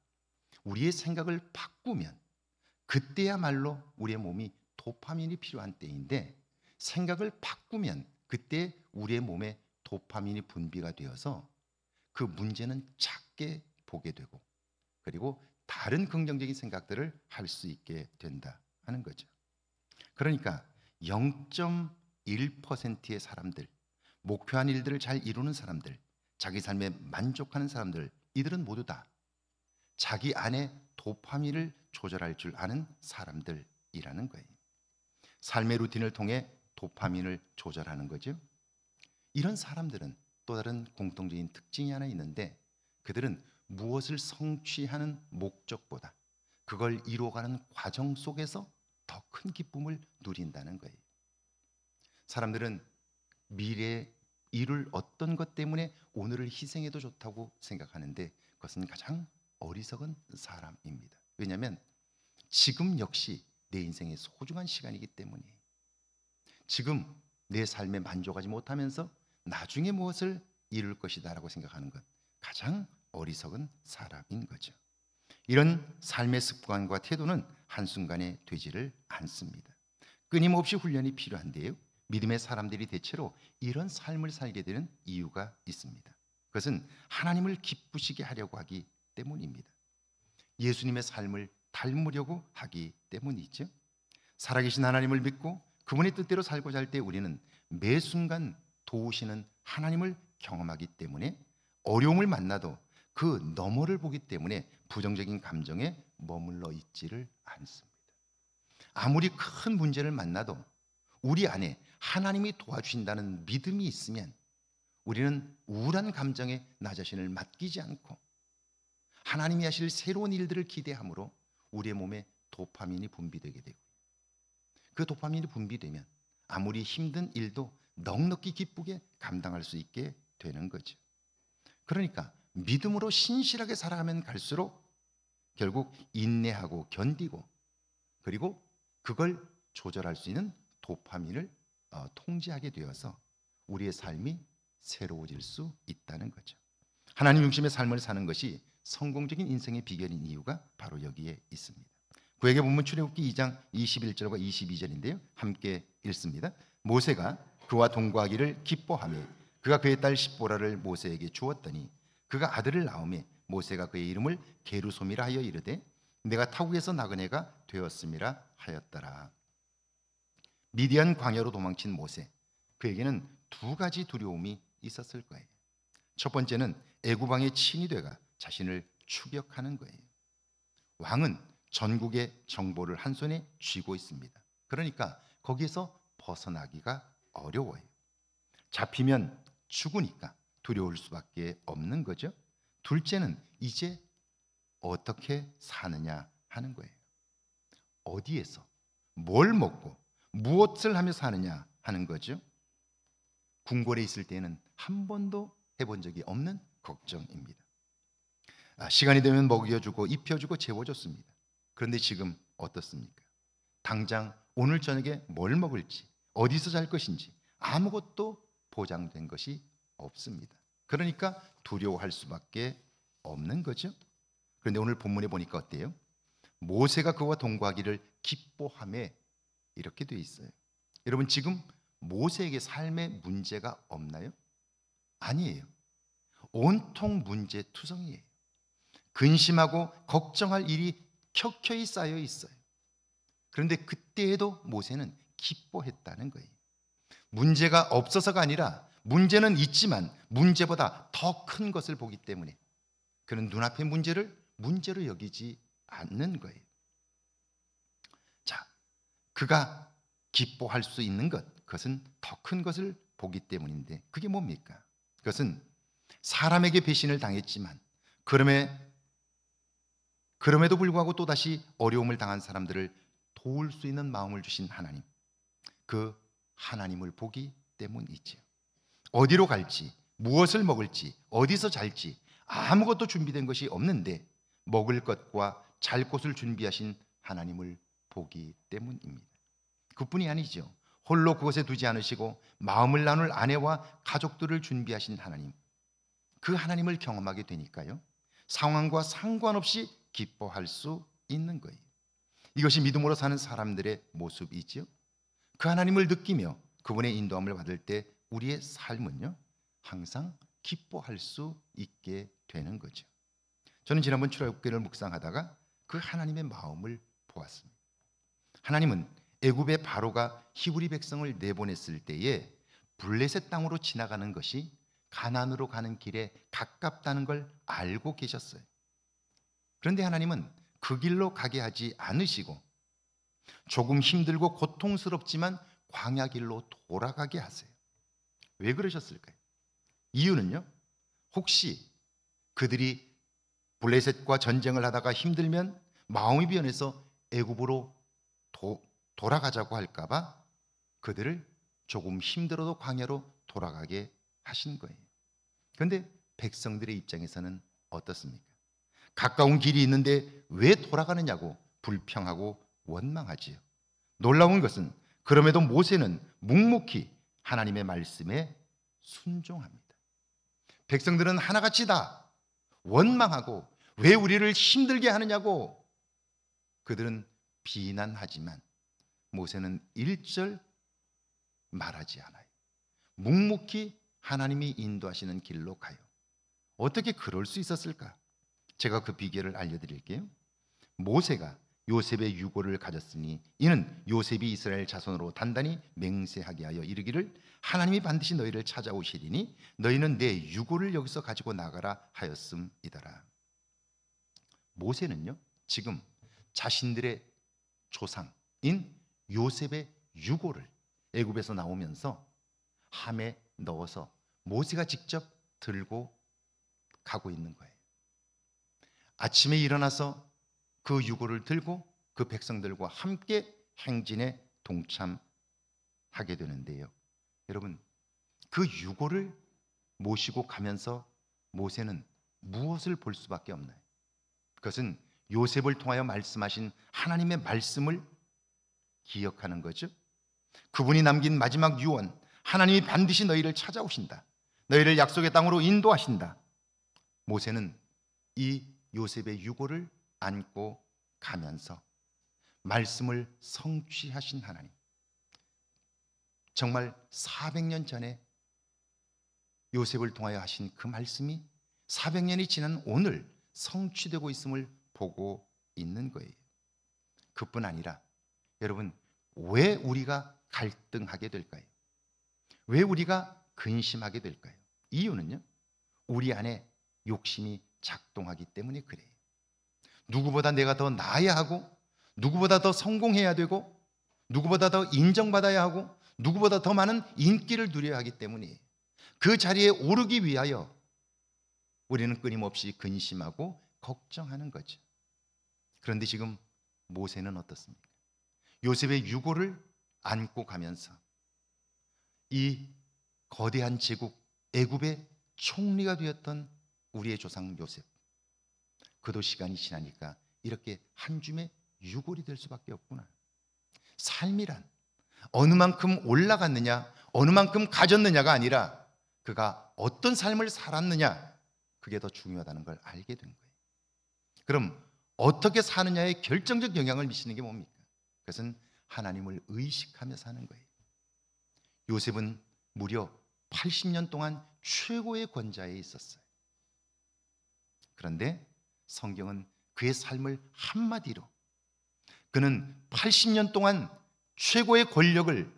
우리의 생각을 바꾸면 그때야말로 우리의 몸이 도파민이 필요한 때인데, 생각을 바꾸면 그때 우리의 몸에 도파민이 분비가 되어서 그 문제는 작게 보게 되고, 그리고 다른 긍정적인 생각들을 할 수 있게 된다 하는 거죠. 그러니까 0.1%의 사람들, 목표한 일들을 잘 이루는 사람들, 자기 삶에 만족하는 사람들, 이들은 모두 다 자기 안에 도파민을 조절할 줄 아는 사람들이라는 거예요. 삶의 루틴을 통해 도파민을 조절하는 거죠. 이런 사람들은 또 다른 공통적인 특징이 하나 있는데, 그들은 무엇을 성취하는 목적보다 그걸 이루어가는 과정 속에서 더 큰 기쁨을 누린다는 거예요. 사람들은 미래에 이룰 어떤 것 때문에 오늘을 희생해도 좋다고 생각하는데 그것은 가장 어리석은 사람입니다. 왜냐하면 지금 역시 내 인생의 소중한 시간이기 때문이에요. 지금 내 삶에 만족하지 못하면서 나중에 무엇을 이룰 것이다 라고 생각하는 것, 가장 어리석은 사람인 거죠. 이런 삶의 습관과 태도는 한순간에 되지를 않습니다. 끊임없이 훈련이 필요한데요, 믿음의 사람들이 대체로 이런 삶을 살게 되는 이유가 있습니다. 그것은 하나님을 기쁘시게 하려고 하기 때문입니다. 예수님의 삶을 닮으려고 하기 때문이죠. 살아계신 하나님을 믿고 그분의 뜻대로 살고자 할 때 우리는 매 순간 도우시는 하나님을 경험하기 때문에 어려움을 만나도 그 너머를 보기 때문에 부정적인 감정에 머물러 있지를 않습니다. 아무리 큰 문제를 만나도 우리 안에 하나님이 도와주신다는 믿음이 있으면 우리는 우울한 감정에 나 자신을 맡기지 않고 하나님이 하실 새로운 일들을 기대함으로 우리의 몸에 도파민이 분비되게 되고, 그 도파민이 분비되면 아무리 힘든 일도 넉넉히 기쁘게 감당할 수 있게 되는 거죠. 그러니까 믿음으로 신실하게 살아가면 갈수록 결국 인내하고 견디고, 그리고 그걸 조절할 수 있는 도파민을 통제하게 되어서 우리의 삶이 새로워질 수 있다는 거죠. 하나님 중심의 삶을 사는 것이 성공적인 인생의 비결인 이유가 바로 여기에 있습니다. 구약의 본문 출애굽기 2장 21절과 22절인데요. 함께 읽습니다. 모세가 그와 동거하기를 기뻐하며 그가 그의 딸 십보라를 모세에게 주었더니 그가 아들을 낳음에 모세가 그의 이름을 게르솜이라 하여 이르되 내가 타국에서 낳은 애가 되었음이라 하였더라. 미디안 광야로 도망친 모세, 그에게는 두 가지 두려움이 있었을 거예요. 첫 번째는 애굽 왕의 친위 되가 자신을 추격하는 거예요. 왕은 전국의 정보를 한 손에 쥐고 있습니다. 그러니까 거기에서 벗어나기가 어려워요. 잡히면 죽으니까 두려울 수밖에 없는 거죠. 둘째는 이제 어떻게 사느냐 하는 거예요. 어디에서 뭘 먹고 무엇을 하며 사느냐 하는 거죠. 궁궐에 있을 때는 한 번도 해본 적이 없는 걱정입니다. 시간이 되면 먹여주고 입혀주고 재워줬습니다. 그런데 지금 어떻습니까? 당장 오늘 저녁에 뭘 먹을지, 어디서 잘 것인지 아무것도 보장된 것이 없습니다. 그러니까 두려워할 수밖에 없는 거죠. 그런데 오늘 본문에 보니까 어때요? 모세가 그와 동거하기를 기뻐하며 이렇게 돼 있어요. 여러분, 지금 모세에게 삶에 문제가 없나요? 아니에요. 온통 문제투성이에요. 근심하고 걱정할 일이 켜켜이 쌓여 있어요. 그런데 그때에도 모세는 기뻐했다는 거예요. 문제가 없어서가 아니라 문제는 있지만 문제보다 더 큰 것을 보기 때문에 그는 눈앞의 문제를 문제로 여기지 않는 거예요. 자, 그가 기뻐할 수 있는 것, 그것은 더 큰 것을 보기 때문인데 그게 뭡니까? 그것은 사람에게 배신을 당했지만 그럼에도 불구하고 또다시 어려움을 당한 사람들을 도울 수 있는 마음을 주신 하나님, 그 하나님을 보기 때문이지요. 어디로 갈지, 무엇을 먹을지, 어디서 잘지 아무것도 준비된 것이 없는데 먹을 것과 잘 곳을 준비하신 하나님을 보기 때문입니다. 그뿐이 아니죠. 홀로 그곳에 두지 않으시고 마음을 나눌 아내와 가족들을 준비하신 하나님, 그 하나님을 경험하게 되니까요, 상황과 상관없이 기뻐할 수 있는 거예요. 이것이 믿음으로 사는 사람들의 모습이죠. 그 하나님을 느끼며 그분의 인도함을 받을 때 우리의 삶은요, 항상 기뻐할 수 있게 되는 거죠. 저는 지난번 출애굽기를 묵상하다가 그 하나님의 마음을 보았습니다. 하나님은 애굽의 바로가 히브리 백성을 내보냈을 때에 블레셋 땅으로 지나가는 것이 가나안으로 가는 길에 가깝다는 걸 알고 계셨어요. 그런데 하나님은 그 길로 가게 하지 않으시고 조금 힘들고 고통스럽지만 광야 길로 돌아가게 하세요. 왜 그러셨을까요? 이유는요, 혹시 그들이 블레셋과 전쟁을 하다가 힘들면 마음이 변해서 애굽으로 돌아가자고 할까봐 그들을 조금 힘들어도 광야로 돌아가게 하신 거예요. 그런데 백성들의 입장에서는 어떻습니까? 가까운 길이 있는데 왜 돌아가느냐고 불평하고 원망하지요. 놀라운 것은 그럼에도 모세는 묵묵히 하나님의 말씀에 순종합니다. 백성들은 하나같이 다 원망하고 왜 우리를 힘들게 하느냐고 그들은 비난하지만 모세는 일절 말하지 않아요. 묵묵히 하나님이 인도하시는 길로 가요. 어떻게 그럴 수 있었을까? 제가 그 비결을 알려드릴게요. 모세가 요셉의 유고를 가졌으니 이는 요셉이 이스라엘 자손으로 단단히 맹세하게 하여 이르기를 하나님이 반드시 너희를 찾아오시리니 너희는 내 유고를 여기서 가지고 나가라 하였음이더라. 모세는요, 지금 자신들의 조상인 요셉의 유고를 애굽에서 나오면서 함에 넣어서 모세가 직접 들고 가고 있는 거예요. 아침에 일어나서 그 유고를 들고 그 백성들과 함께 행진에 동참하게 되는데요. 여러분, 그 유고를 모시고 가면서 모세는 무엇을 볼 수밖에 없나요? 그것은 요셉을 통하여 말씀하신 하나님의 말씀을 기억하는 거죠. 그분이 남긴 마지막 유언, 하나님이 반드시 너희를 찾아오신다, 너희를 약속의 땅으로 인도하신다. 모세는 이 요셉의 유고를 안고 가면서 말씀을 성취하신 하나님, 정말 400년 전에 요셉을 통하여 하신 그 말씀이 400년이 지난 오늘 성취되고 있음을 보고 있는 거예요. 그뿐 아니라 여러분, 왜 우리가 갈등하게 될까요? 왜 우리가 근심하게 될까요? 이유는요, 우리 안에 욕심이 작동하기 때문에 그래요. 누구보다 내가 더 나아야 하고, 누구보다 더 성공해야 되고, 누구보다 더 인정받아야 하고, 누구보다 더 많은 인기를 누려야 하기 때문에 그 자리에 오르기 위하여 우리는 끊임없이 근심하고 걱정하는 거죠. 그런데 지금 모세는 어떻습니까? 요셉의 유고를 안고 가면서 이 거대한 제국 애굽의 총리가 되었던 우리의 조상 요셉, 그도 시간이 지나니까 이렇게 한 줌의 유골이 될 수밖에 없구나. 삶이란 어느 만큼 올라갔느냐, 어느 만큼 가졌느냐가 아니라 그가 어떤 삶을 살았느냐, 그게 더 중요하다는 걸 알게 된 거예요. 그럼 어떻게 사느냐에 결정적 영향을 미치는 게 뭡니까? 그것은 하나님을 의식하며 사는 거예요. 요셉은 무려 80년 동안 최고의 권좌에 있었어요. 그런데 성경은 그의 삶을 한마디로, 그는 80년 동안 최고의 권력을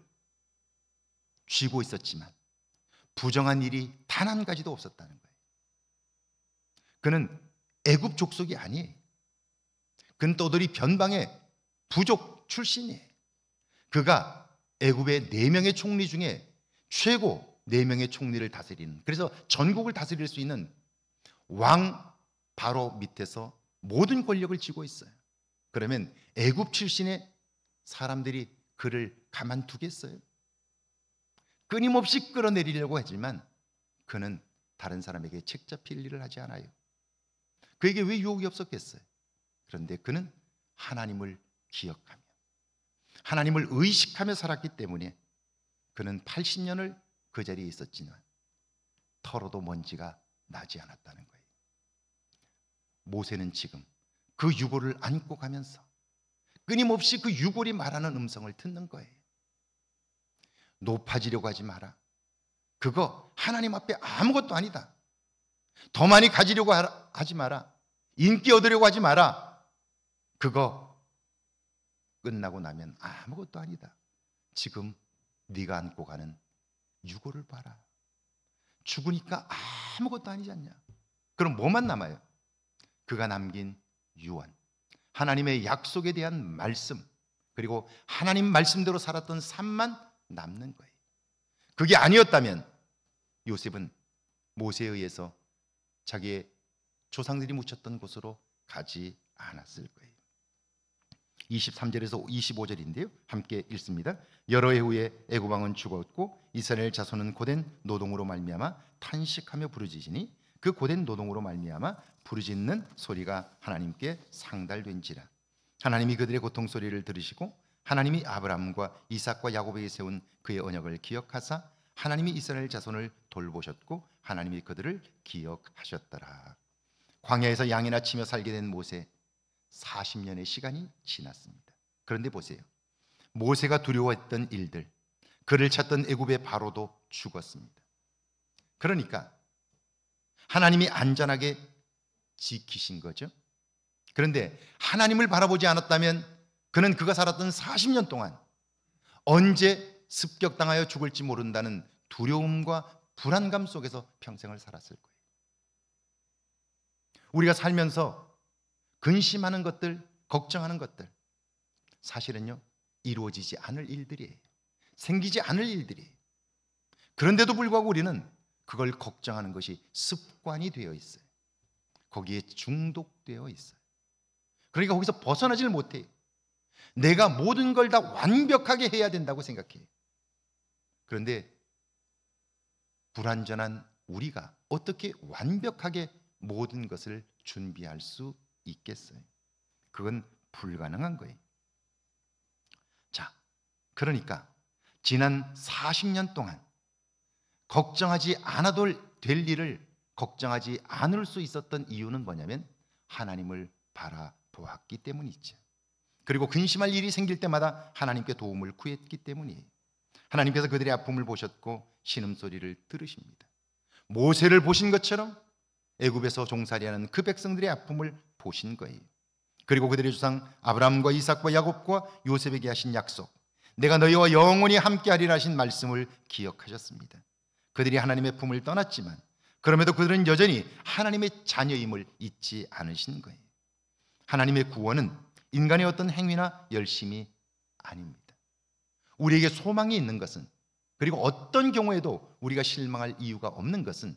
쥐고 있었지만 부정한 일이 단 한 가지도 없었다는 거예요. 그는 애굽 족속이 아니에요. 그는 떠돌이 변방의 부족 출신이에요. 그가 애굽의 4명의 총리 중에 최고 4명의 총리를 다스리는, 그래서 전국을 다스릴 수 있는 왕 바로 밑에서 모든 권력을 쥐고 있어요. 그러면 애굽 출신의 사람들이 그를 가만두겠어요? 끊임없이 끌어내리려고 하지만 그는 다른 사람에게 책 잡힐 일을 하지 않아요. 그에게 왜 유혹이 없었겠어요? 그런데 그는 하나님을 기억하며 하나님을 의식하며 살았기 때문에 그는 80년을 그 자리에 있었지만 털어도 먼지가 나지 않았다는 거예요. 모세는 지금 그 유골을 안고 가면서 끊임없이 그 유골이 말하는 음성을 듣는 거예요. 높아지려고 하지 마라. 그거 하나님 앞에 아무것도 아니다. 더 많이 가지려고 하지 마라. 인기 얻으려고 하지 마라. 그거 끝나고 나면 아무것도 아니다. 지금 네가 안고 가는 유골을 봐라. 죽으니까 아무것도 아니지 않냐. 그럼 뭐만 남아요? 그가 남긴 유언, 하나님의 약속에 대한 말씀, 그리고 하나님 말씀대로 살았던 삶만 남는 거예요. 그게 아니었다면 요셉은 모세에 의해서 자기의 조상들이 묻혔던 곳으로 가지 않았을 거예요. 23절에서 25절인데요. 함께 읽습니다. 여러 해 후에 애굽 왕은 죽었고 이스라엘 자손은 고된 노동으로 말미암아 탄식하며 부르짖으니 그 고된 노동으로 말미암아 부르짖는 소리가 하나님께 상달된지라. 하나님이 그들의 고통 소리를 들으시고 하나님이 아브라함과 이삭과 야곱에게 세운 그의 언약을 기억하사 하나님이 이스라엘 자손을 돌보셨고 하나님이 그들을 기억하셨더라. 광야에서 양이나 치며 살게 된 모세, 40년의 시간이 지났습니다. 그런데 보세요. 모세가 두려워했던 일들, 그를 찾던 애굽의 바로도 죽었습니다. 그러니까 하나님이 안전하게 지키신 거죠. 그런데 하나님을 바라보지 않았다면 그는 그가 살았던 40년 동안 언제 습격당하여 죽을지 모른다는 두려움과 불안감 속에서 평생을 살았을 거예요. 우리가 살면서 근심하는 것들, 걱정하는 것들, 사실은요 이루어지지 않을 일들이에요. 생기지 않을 일들이에요. 그런데도 불구하고 우리는 그걸 걱정하는 것이 습관이 되어 있어요. 거기에 중독되어 있어요. 그러니까 거기서 벗어나질 못해요. 내가 모든 걸 다 완벽하게 해야 된다고 생각해요. 그런데 불완전한 우리가 어떻게 완벽하게 모든 것을 준비할 수 있겠어요? 그건 불가능한 거예요. 자, 그러니까 지난 40년 동안 걱정하지 않아도 될 일을 걱정하지 않을 수 있었던 이유는 뭐냐면 하나님을 바라보았기 때문이죠. 그리고 근심할 일이 생길 때마다 하나님께 도움을 구했기 때문이에요. 하나님께서 그들의 아픔을 보셨고 신음소리를 들으십니다. 모세를 보신 것처럼 애굽에서 종살이하는 그 백성들의 아픔을 보신 거예요. 그리고 그들의 조상 아브라함과 이삭과 야곱과 요셉에게 하신 약속, 내가 너희와 영원히 함께하리라 하신 말씀을 기억하셨습니다. 그들이 하나님의 품을 떠났지만 그럼에도 그들은 여전히 하나님의 자녀임을 잊지 않으신 거예요. 하나님의 구원은 인간의 어떤 행위나 열심이 아닙니다. 우리에게 소망이 있는 것은, 그리고 어떤 경우에도 우리가 실망할 이유가 없는 것은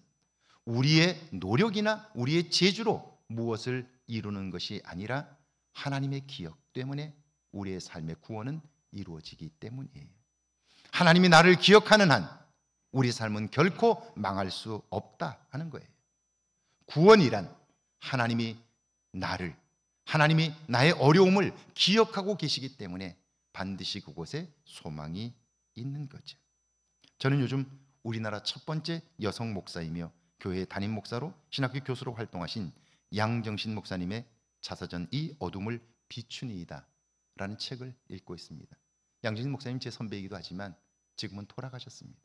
우리의 노력이나 우리의 재주로 무엇을 이루는 것이 아니라 하나님의 기억 때문에 우리의 삶의 구원은 이루어지기 때문이에요. 하나님이 나를 기억하는 한 우리 삶은 결코 망할 수 없다 하는 거예요. 구원이란 하나님이 나의 어려움을 기억하고 계시기 때문에 반드시 그곳에 소망이 있는 거죠. 저는 요즘 우리나라 첫 번째 여성 목사이며 교회 담임 목사로 신학교 교수로 활동하신 양정신 목사님의 자서전 이 어둠을 비추니이다 라는 책을 읽고 있습니다. 양정신 목사님 제 선배이기도 하지만 지금은 돌아가셨습니다.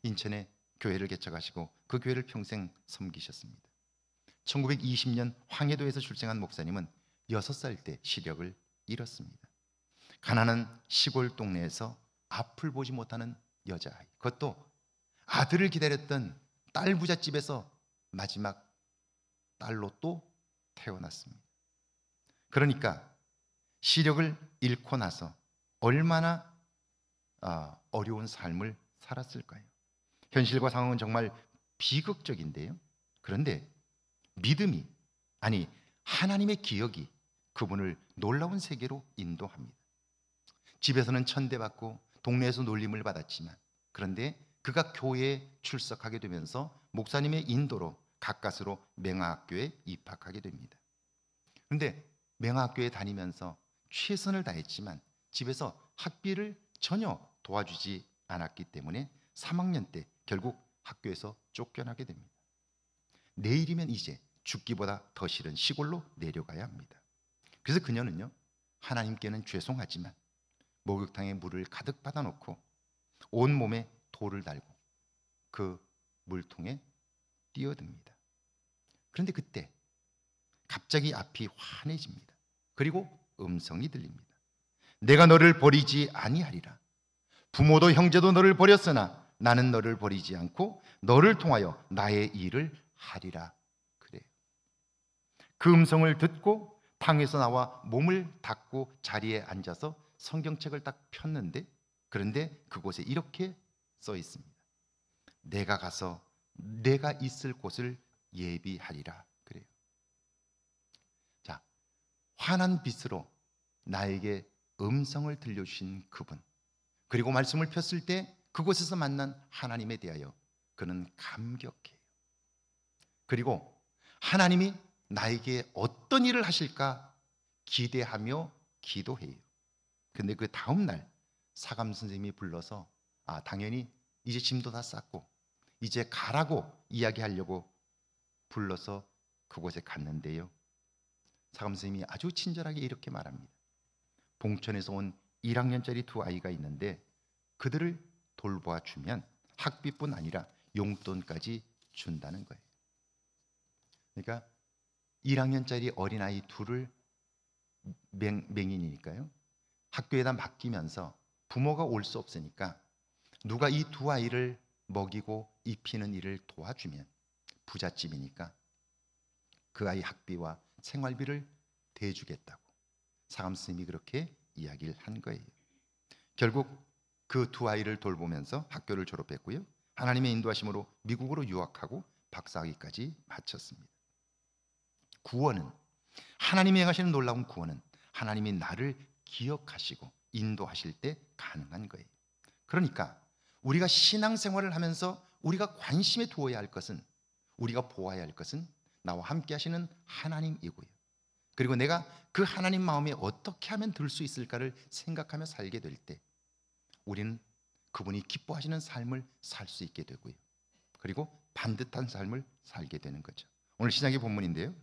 인천에 교회를 개척하시고 그 교회를 평생 섬기셨습니다. 1920년 황해도에서 출생한 목사님은 6살 때 시력을 잃었습니다. 가난한 시골 동네에서 앞을 보지 못하는 여자아이, 그것도 아들을 기다렸던 딸 부잣집에서 마지막 딸로 또 태어났습니다. 그러니까 시력을 잃고 나서 얼마나 어려운 삶을 살았을까요? 현실과 상황은 정말 비극적인데요. 그런데 믿음이, 아니 하나님의 기억이 그분을 놀라운 세계로 인도합니다. 집에서는 천대받고 동네에서 놀림을 받았지만, 그런데 그가 교회에 출석하게 되면서 목사님의 인도로 가까스로 맹아학교에 입학하게 됩니다. 그런데 맹아학교에 다니면서 최선을 다했지만 집에서 학비를 전혀 도와주지 않았기 때문에 3학년 때 결국 학교에서 쫓겨나게 됩니다. 내일이면 이제 죽기보다 더 싫은 시골로 내려가야 합니다. 그래서 그녀는요, 하나님께는 죄송하지만 목욕탕에 물을 가득 받아놓고 온몸에 돌을 달고 그 물통에 뛰어듭니다. 그런데 그때 갑자기 앞이 환해집니다. 그리고 음성이 들립니다. 내가 너를 버리지 아니하리라. 부모도 형제도 너를 버렸으나 나는 너를 버리지 않고 너를 통하여 나의 일을 하리라. 그래요. 그 음성을 듣고 방에서 나와 몸을 닦고 자리에 앉아서 성경책을 딱 폈는데, 그런데 그곳에 이렇게 써 있습니다. 내가 가서 내가 있을 곳을 예비하리라. 그래요. 자, 환한 빛으로 나에게 음성을 들려주신 그분, 그리고 말씀을 폈을 때 그곳에서 만난 하나님에 대하여 그는 감격해요. 그리고 하나님이 나에게 어떤 일을 하실까 기대하며 기도해요. 근데 그 다음 날 사감 선생님이 불러서 당연히 이제 짐도 다 쌌고 이제 가라고 이야기하려고 불러서 그곳에 갔는데요. 사감 선생님이 아주 친절하게 이렇게 말합니다. 봉천에서 온 1학년짜리 두 아이가 있는데 그들을 돌보아 주면 학비뿐 아니라 용돈까지 준다는 거예요. 그러니까 1학년짜리 어린아이 둘을 맹인이니까요. 학교에다 맡기면서 부모가 올 수 없으니까 누가 이 두 아이를 먹이고 입히는 일을 도와주면 부잣집이니까 그 아이 학비와 생활비를 대주겠다고 사감 스님이 그렇게 이야기를 한 거예요. 결국 그 두 아이를 돌보면서 학교를 졸업했고요. 하나님의 인도하심으로 미국으로 유학하고 박사학위까지 마쳤습니다. 구원은, 하나님이 행하시는 놀라운 구원은 하나님이 나를 기억하시고 인도하실 때 가능한 거예요. 그러니까 우리가 신앙생활을 하면서 우리가 관심에 두어야 할 것은, 우리가 보아야 할 것은 나와 함께 하시는 하나님이고요. 그리고 내가 그 하나님 마음에 어떻게 하면 들 수 있을까를 생각하며 살게 될 때 우리는 그분이 기뻐하시는 삶을 살 수 있게 되고요. 그리고 반듯한 삶을 살게 되는 거죠. 오늘 신약의 본문인데요.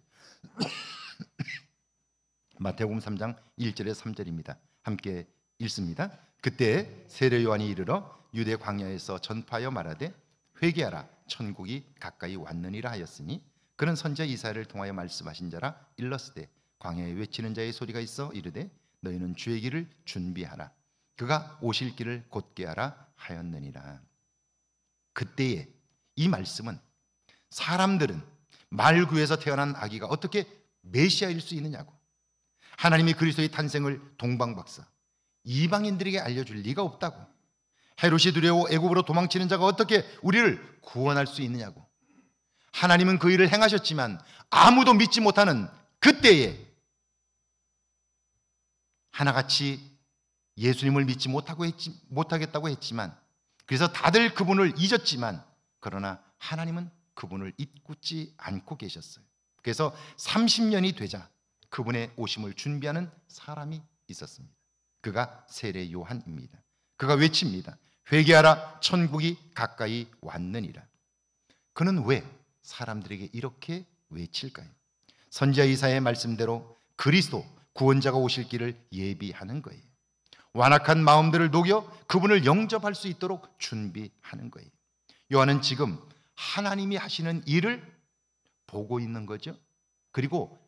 마태복음 3장 1절에서 3절입니다. 함께 읽습니다. 그때 세례 요한이 이르러 유대 광야에서 전파하여 말하되 회개하라 천국이 가까이 왔느니라 하였으니 그는 선지자 이사야를 통하여 말씀하신 자라 일렀으되 광야에 외치는 자의 소리가 있어 이르되 너희는 주의 길을 준비하라 그가 오실 길을 곧게 하라 하였느니라. 그때에 이 말씀은 사람들은 말구에서 태어난 아기가 어떻게 메시아일 수 있느냐고, 하나님이 그리스도의 탄생을 동방박사 이방인들에게 알려줄 리가 없다고, 헤롯이 두려워 애굽으로 도망치는 자가 어떻게 우리를 구원할 수 있느냐고, 하나님은 그 일을 행하셨지만 아무도 믿지 못하는 그때에 하나같이 예수님을 믿지 못하겠다고 했지만, 그래서 다들 그분을 잊었지만 그러나 하나님은 그분을 잊지 않고 계셨어요. 그래서 30년이 되자 그분의 오심을 준비하는 사람이 있었습니다. 그가 세례 요한입니다. 그가 외칩니다. 회개하라 천국이 가까이 왔느니라. 그는 왜 사람들에게 이렇게 외칠까요? 선지자 이사야의 말씀대로 그리스도 구원자가 오실 길을 예비하는 거예요. 완악한 마음들을 녹여 그분을 영접할 수 있도록 준비하는 거예요. 요한은 지금 하나님이 하시는 일을 보고 있는 거죠. 그리고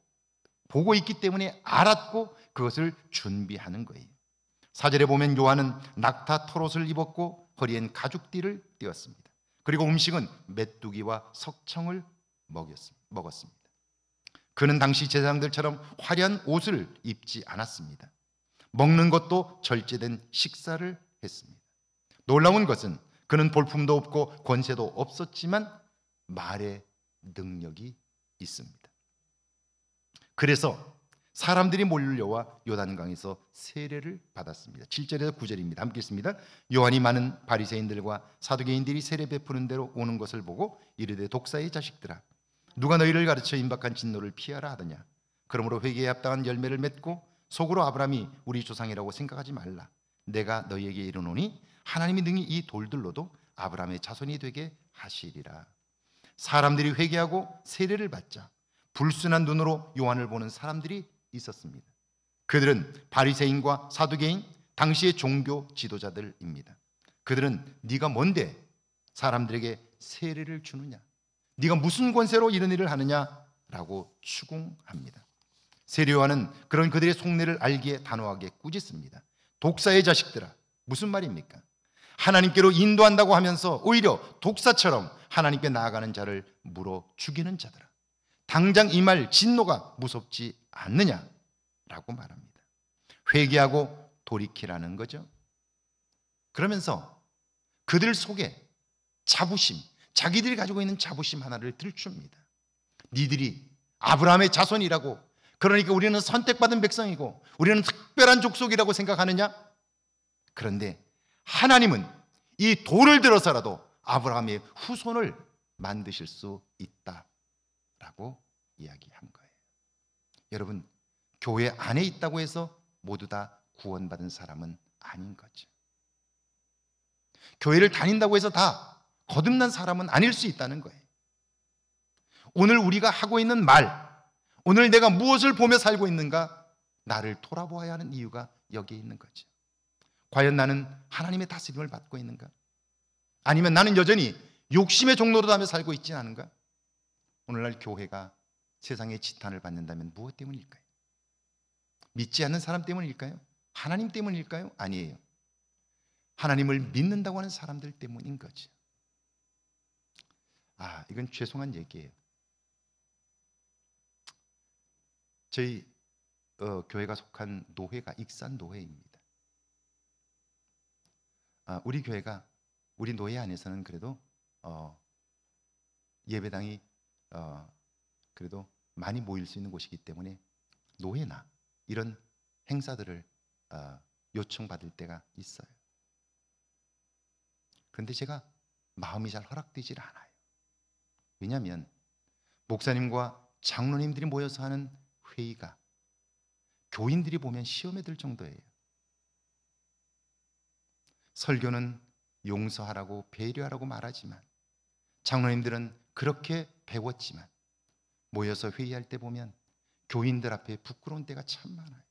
보고 있기 때문에 알았고 그것을 준비하는 거예요. 4절에 보면 요한은 낙타 털옷을 입었고 허리엔 가죽띠를 띄었습니다. 그리고 음식은 메뚜기와 석청을 먹었습니다. 그는 당시 제사장들처럼 화려한 옷을 입지 않았습니다. 먹는 것도 절제된 식사를 했습니다. 놀라운 것은 그는 볼품도 없고 권세도 없었지만 말의 능력이 있습니다. 그래서 사람들이 몰려와 요단강에서 세례를 받았습니다. 7절에서 9절입니다. 함께 읽습니다. 요한이 많은 바리새인들과 사두개인들이 세례 베푸는 대로 오는 것을 보고 이르되 독사의 자식들아 누가 너희를 가르쳐 임박한 진노를 피하라 하더냐. 그러므로 회개에 합당한 열매를 맺고 속으로 아브라함이 우리 조상이라고 생각하지 말라. 내가 너희에게 이르노니 하나님이 능히 이 돌들로도 아브라함의 자손이 되게 하시리라. 사람들이 회개하고 세례를 받자 불순한 눈으로 요한을 보는 사람들이 있었습니다. 그들은 바리새인과 사두개인, 당시의 종교 지도자들입니다. 그들은 네가 뭔데 사람들에게 세례를 주느냐, 네가 무슨 권세로 이런 일을 하느냐라고 추궁합니다. 세례 요한은 그런 그들의 속내를 알기에 단호하게 꾸짖습니다. 독사의 자식들아, 무슨 말입니까? 하나님께로 인도한다고 하면서 오히려 독사처럼 하나님께 나아가는 자를 물어 죽이는 자들아, 당장 이 말 진노가 무섭지 않느냐라고 말합니다. 회개하고 돌이키라는 거죠. 그러면서 그들 속에 자부심, 자기들이 가지고 있는 자부심 하나를 들춥니다. 니들이 아브라함의 자손이라고, 그러니까 우리는 선택받은 백성이고 우리는 특별한 족속이라고 생각하느냐? 그런데 하나님은 이 돌을 들어서라도 아브라함의 후손을 만드실 수 있다라고 이야기한 거예요. 여러분, 교회 안에 있다고 해서 모두 다 구원받은 사람은 아닌 거죠. 교회를 다닌다고 해서 다 거듭난 사람은 아닐 수 있다는 거예요. 오늘 우리가 하고 있는 말, 오늘 내가 무엇을 보며 살고 있는가, 나를 돌아보아야 하는 이유가 여기에 있는 거죠. 과연 나는 하나님의 다스림을 받고 있는가? 아니면 나는 여전히 욕심의 종로로 다며 살고 있지 않은가? 오늘날 교회가 세상에 지탄을 받는다면 무엇 때문일까요? 믿지 않는 사람 때문일까요? 하나님 때문일까요? 아니에요. 하나님을 믿는다고 하는 사람들 때문인 거죠. 이건 죄송한 얘기예요. 저희 교회가 속한 노회가 익산 노회입니다. 우리 교회가 우리 노회 안에서는 그래도 예배당이 그래도 많이 모일 수 있는 곳이기 때문에 노회나 이런 행사들을 요청받을 때가 있어요. 그런데 제가 마음이 잘 허락되질 않아요. 왜냐하면 목사님과 장로님들이 모여서 하는 회의가 교인들이 보면 시험에 들 정도예요. 설교는 용서하라고 배려하라고 말하지만 장로님들은 그렇게 배웠지만 모여서 회의할 때 보면 교인들 앞에 부끄러운 때가 참 많아요.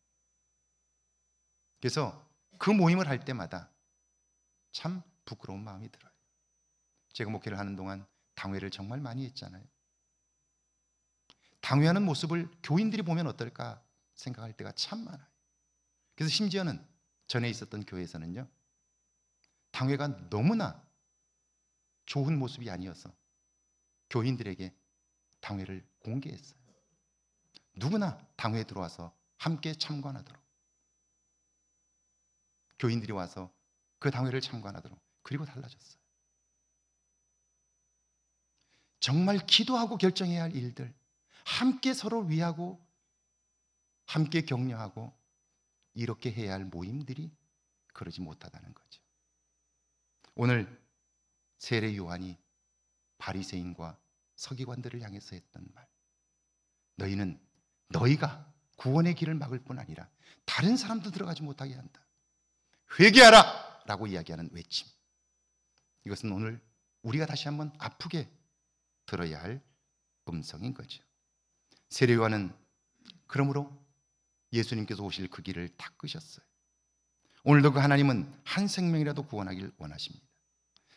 그래서 그 모임을 할 때마다 참 부끄러운 마음이 들어요. 제가 목회를 하는 동안 당회를 정말 많이 했잖아요. 당회하는 모습을 교인들이 보면 어떨까 생각할 때가 참 많아요. 그래서 심지어는 전에 있었던 교회에서는요, 당회가 너무나 좋은 모습이 아니어서 교인들에게 당회를 공개했어요. 누구나 당회에 들어와서 함께 참관하도록, 교인들이 와서 그 당회를 참관하도록, 그리고 달라졌어요. 정말 기도하고 결정해야 할 일들, 함께 서로 위하고 함께 격려하고 이렇게 해야 할 모임들이 그러지 못하다는 거죠. 오늘 세례 요한이 바리새인과 서기관들을 향해서 했던 말, 너희가 구원의 길을 막을 뿐 아니라 다른 사람도 들어가지 못하게 한다. 회개하라! 라고 이야기하는 외침, 이것은 오늘 우리가 다시 한번 아프게 들어야 할 음성인 거죠. 세례 요한은 그러므로 예수님께서 오실 그 길을 닦으셨어요. 오늘도 그 하나님은 한 생명이라도 구원하길 원하십니다.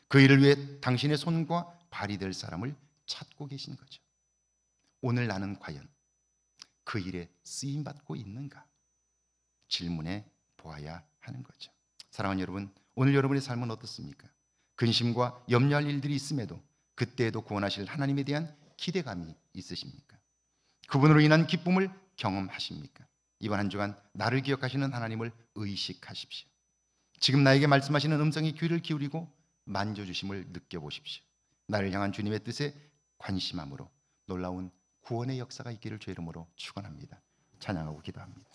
그 일을 위해 당신의 손과 발이 될 사람을 찾고 계신 거죠. 오늘 나는 과연 그 일에 쓰임받고 있는가 질문해 보아야 하는 거죠. 사랑하는 여러분, 오늘 여러분의 삶은 어떻습니까? 근심과 염려할 일들이 있음에도 그때에도 구원하실 하나님에 대한 기대감이 있으십니까? 그분으로 인한 기쁨을 경험하십니까? 이번 한 주간 나를 기억하시는 하나님을 의식하십시오. 지금 나에게 말씀하시는 음성에 귀를 기울이고 만져주심을 느껴보십시오. 나를 향한 주님의 뜻에 관심함으로 놀라운 구원의 역사가 있기를 주의 이름으로 축원합니다. 찬양하고 기도합니다.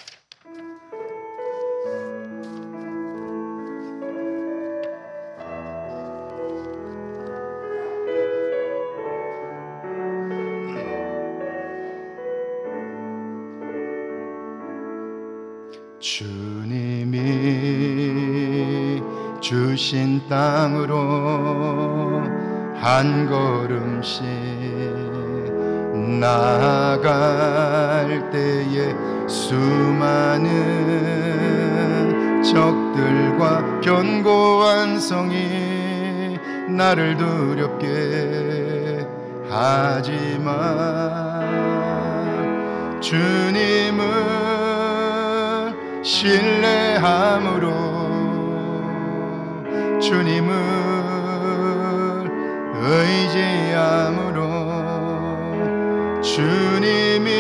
주님이 주신 땅으로 한 걸음씩 나아갈 때에 수많은 적들과 견고한 성이 나를 두렵게 하지만 주님을 신뢰함으로, 주님을 의지함으로, 주님이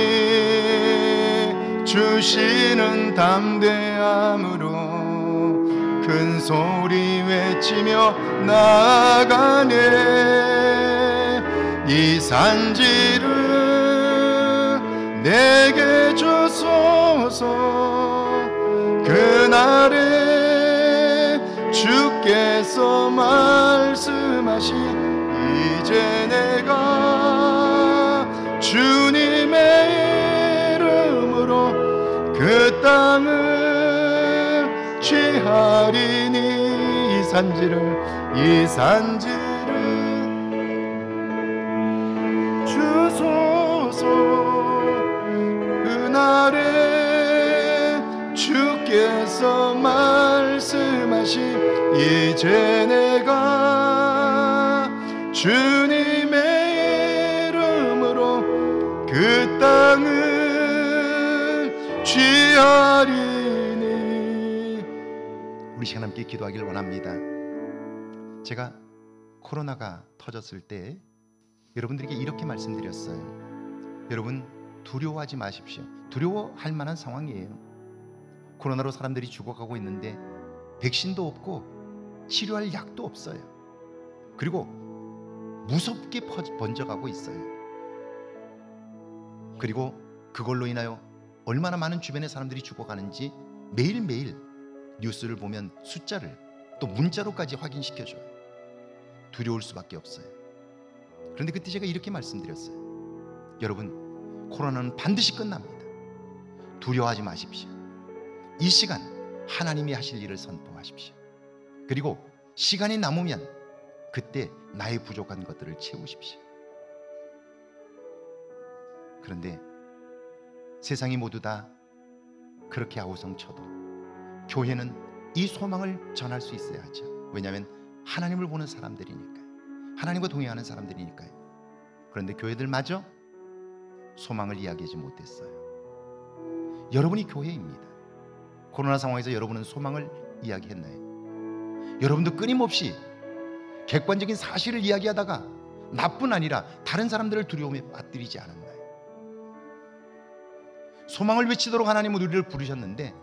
주시는 담대함으로 큰 소리 외치며 나아가네. 이 산지를 내게 주소서. 그날에 주께서 말씀하신 이제 내가 주님의 이름으로 그 땅을 취하리니 이 산지를 주소서. 그날에 주께서 말씀하신 이제 내가 주님의 이름으로 그 땅 취하리니. 우리 시간 함께 기도하길 원합니다. 제가 코로나가 터졌을 때 여러분들에게 이렇게 말씀드렸어요. 여러분, 두려워하지 마십시오. 두려워할 만한 상황이에요. 코로나로 사람들이 죽어가고 있는데 백신도 없고 치료할 약도 없어요. 그리고 무섭게 번져가고 있어요. 그리고 그걸로 인하여 얼마나 많은 주변의 사람들이 죽어가는지 매일매일 뉴스를 보면 숫자를 또 문자로까지 확인시켜줘요. 두려울 수밖에 없어요. 그런데 그때 제가 이렇게 말씀드렸어요. 여러분, 코로나는 반드시 끝납니다. 두려워하지 마십시오. 이 시간 하나님이 하실 일을 선포하십시오. 그리고 시간이 남으면 그때 나의 부족한 것들을 채우십시오. 그런데 세상이 모두 다 그렇게 아우성쳐도 교회는 이 소망을 전할 수 있어야 하죠. 왜냐하면 하나님을 보는 사람들이니까요. 하나님과 동행하는 사람들이니까요. 그런데 교회들마저 소망을 이야기하지 못했어요. 여러분이 교회입니다. 코로나 상황에서 여러분은 소망을 이야기했나요? 여러분도 끊임없이 객관적인 사실을 이야기하다가 나뿐 아니라 다른 사람들을 두려움에 빠뜨리지 않았나요? 소망을 외치도록 하나님은 우리를 부르셨는데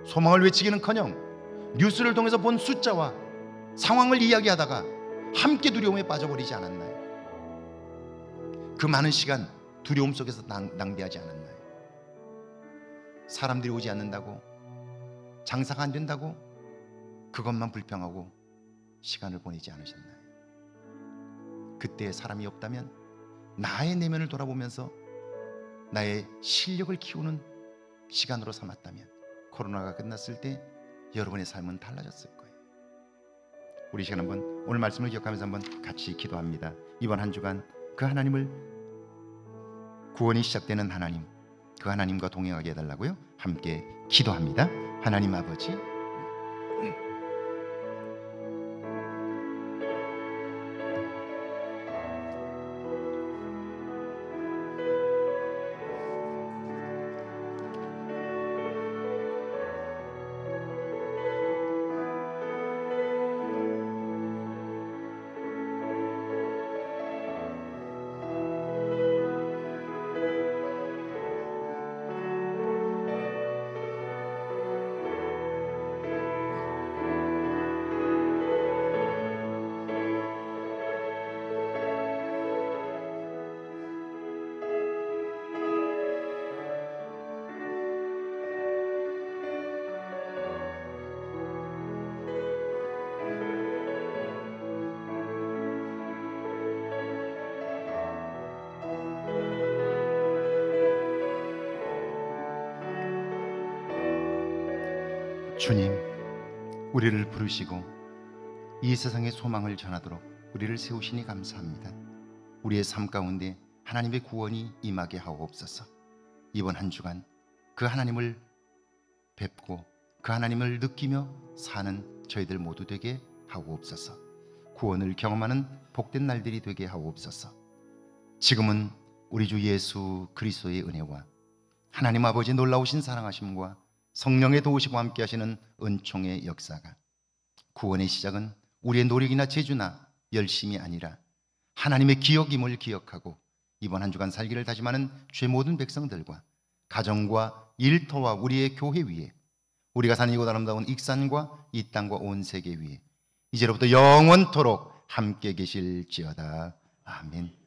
소망을 외치기는커녕 뉴스를 통해서 본 숫자와 상황을 이야기하다가 함께 두려움에 빠져버리지 않았나요? 그 많은 시간 두려움 속에서 낭비하지 않았나요? 사람들이 오지 않는다고, 장사가 안 된다고 그것만 불평하고 시간을 보내지 않으셨나요? 그때 사람이 없다면 나의 내면을 돌아보면서 나의 실력을 키우는 시간으로 삼았다면 코로나가 끝났을 때 여러분의 삶은 달라졌을 거예요. 우리 시간 한번 오늘 말씀을 기억하면서 한번 같이 기도합니다. 이번 한 주간 그 하나님을, 구원이 시작되는 하나님, 그 하나님과 동행하게 해달라고요. 함께 기도합니다. 하나님 아버지, 주님, 우리를 부르시고 이 세상의 소망을 전하도록 우리를 세우시니 감사합니다. 우리의 삶 가운데 하나님의 구원이 임하게 하옵소서. 이번 한 주간 그 하나님을 뵙고 그 하나님을 느끼며 사는 저희들 모두 되게 하옵소서. 구원을 경험하는 복된 날들이 되게 하옵소서. 지금은 우리 주 예수 그리스도의 은혜와 하나님 아버지 놀라우신 사랑하심과 성령의 도우시고 함께 하시는 은총의 역사가, 구원의 시작은 우리의 노력이나 재주나 열심이 아니라 하나님의 기억임을 기억하고 이번 한 주간 살기를 다짐하는 죄 모든 백성들과 가정과 일터와 우리의 교회 위에, 우리가 사는 이곳 아름다운 익산과 이 땅과 온 세계 위에 이제로부터 영원토록 함께 계실지어다. 아멘.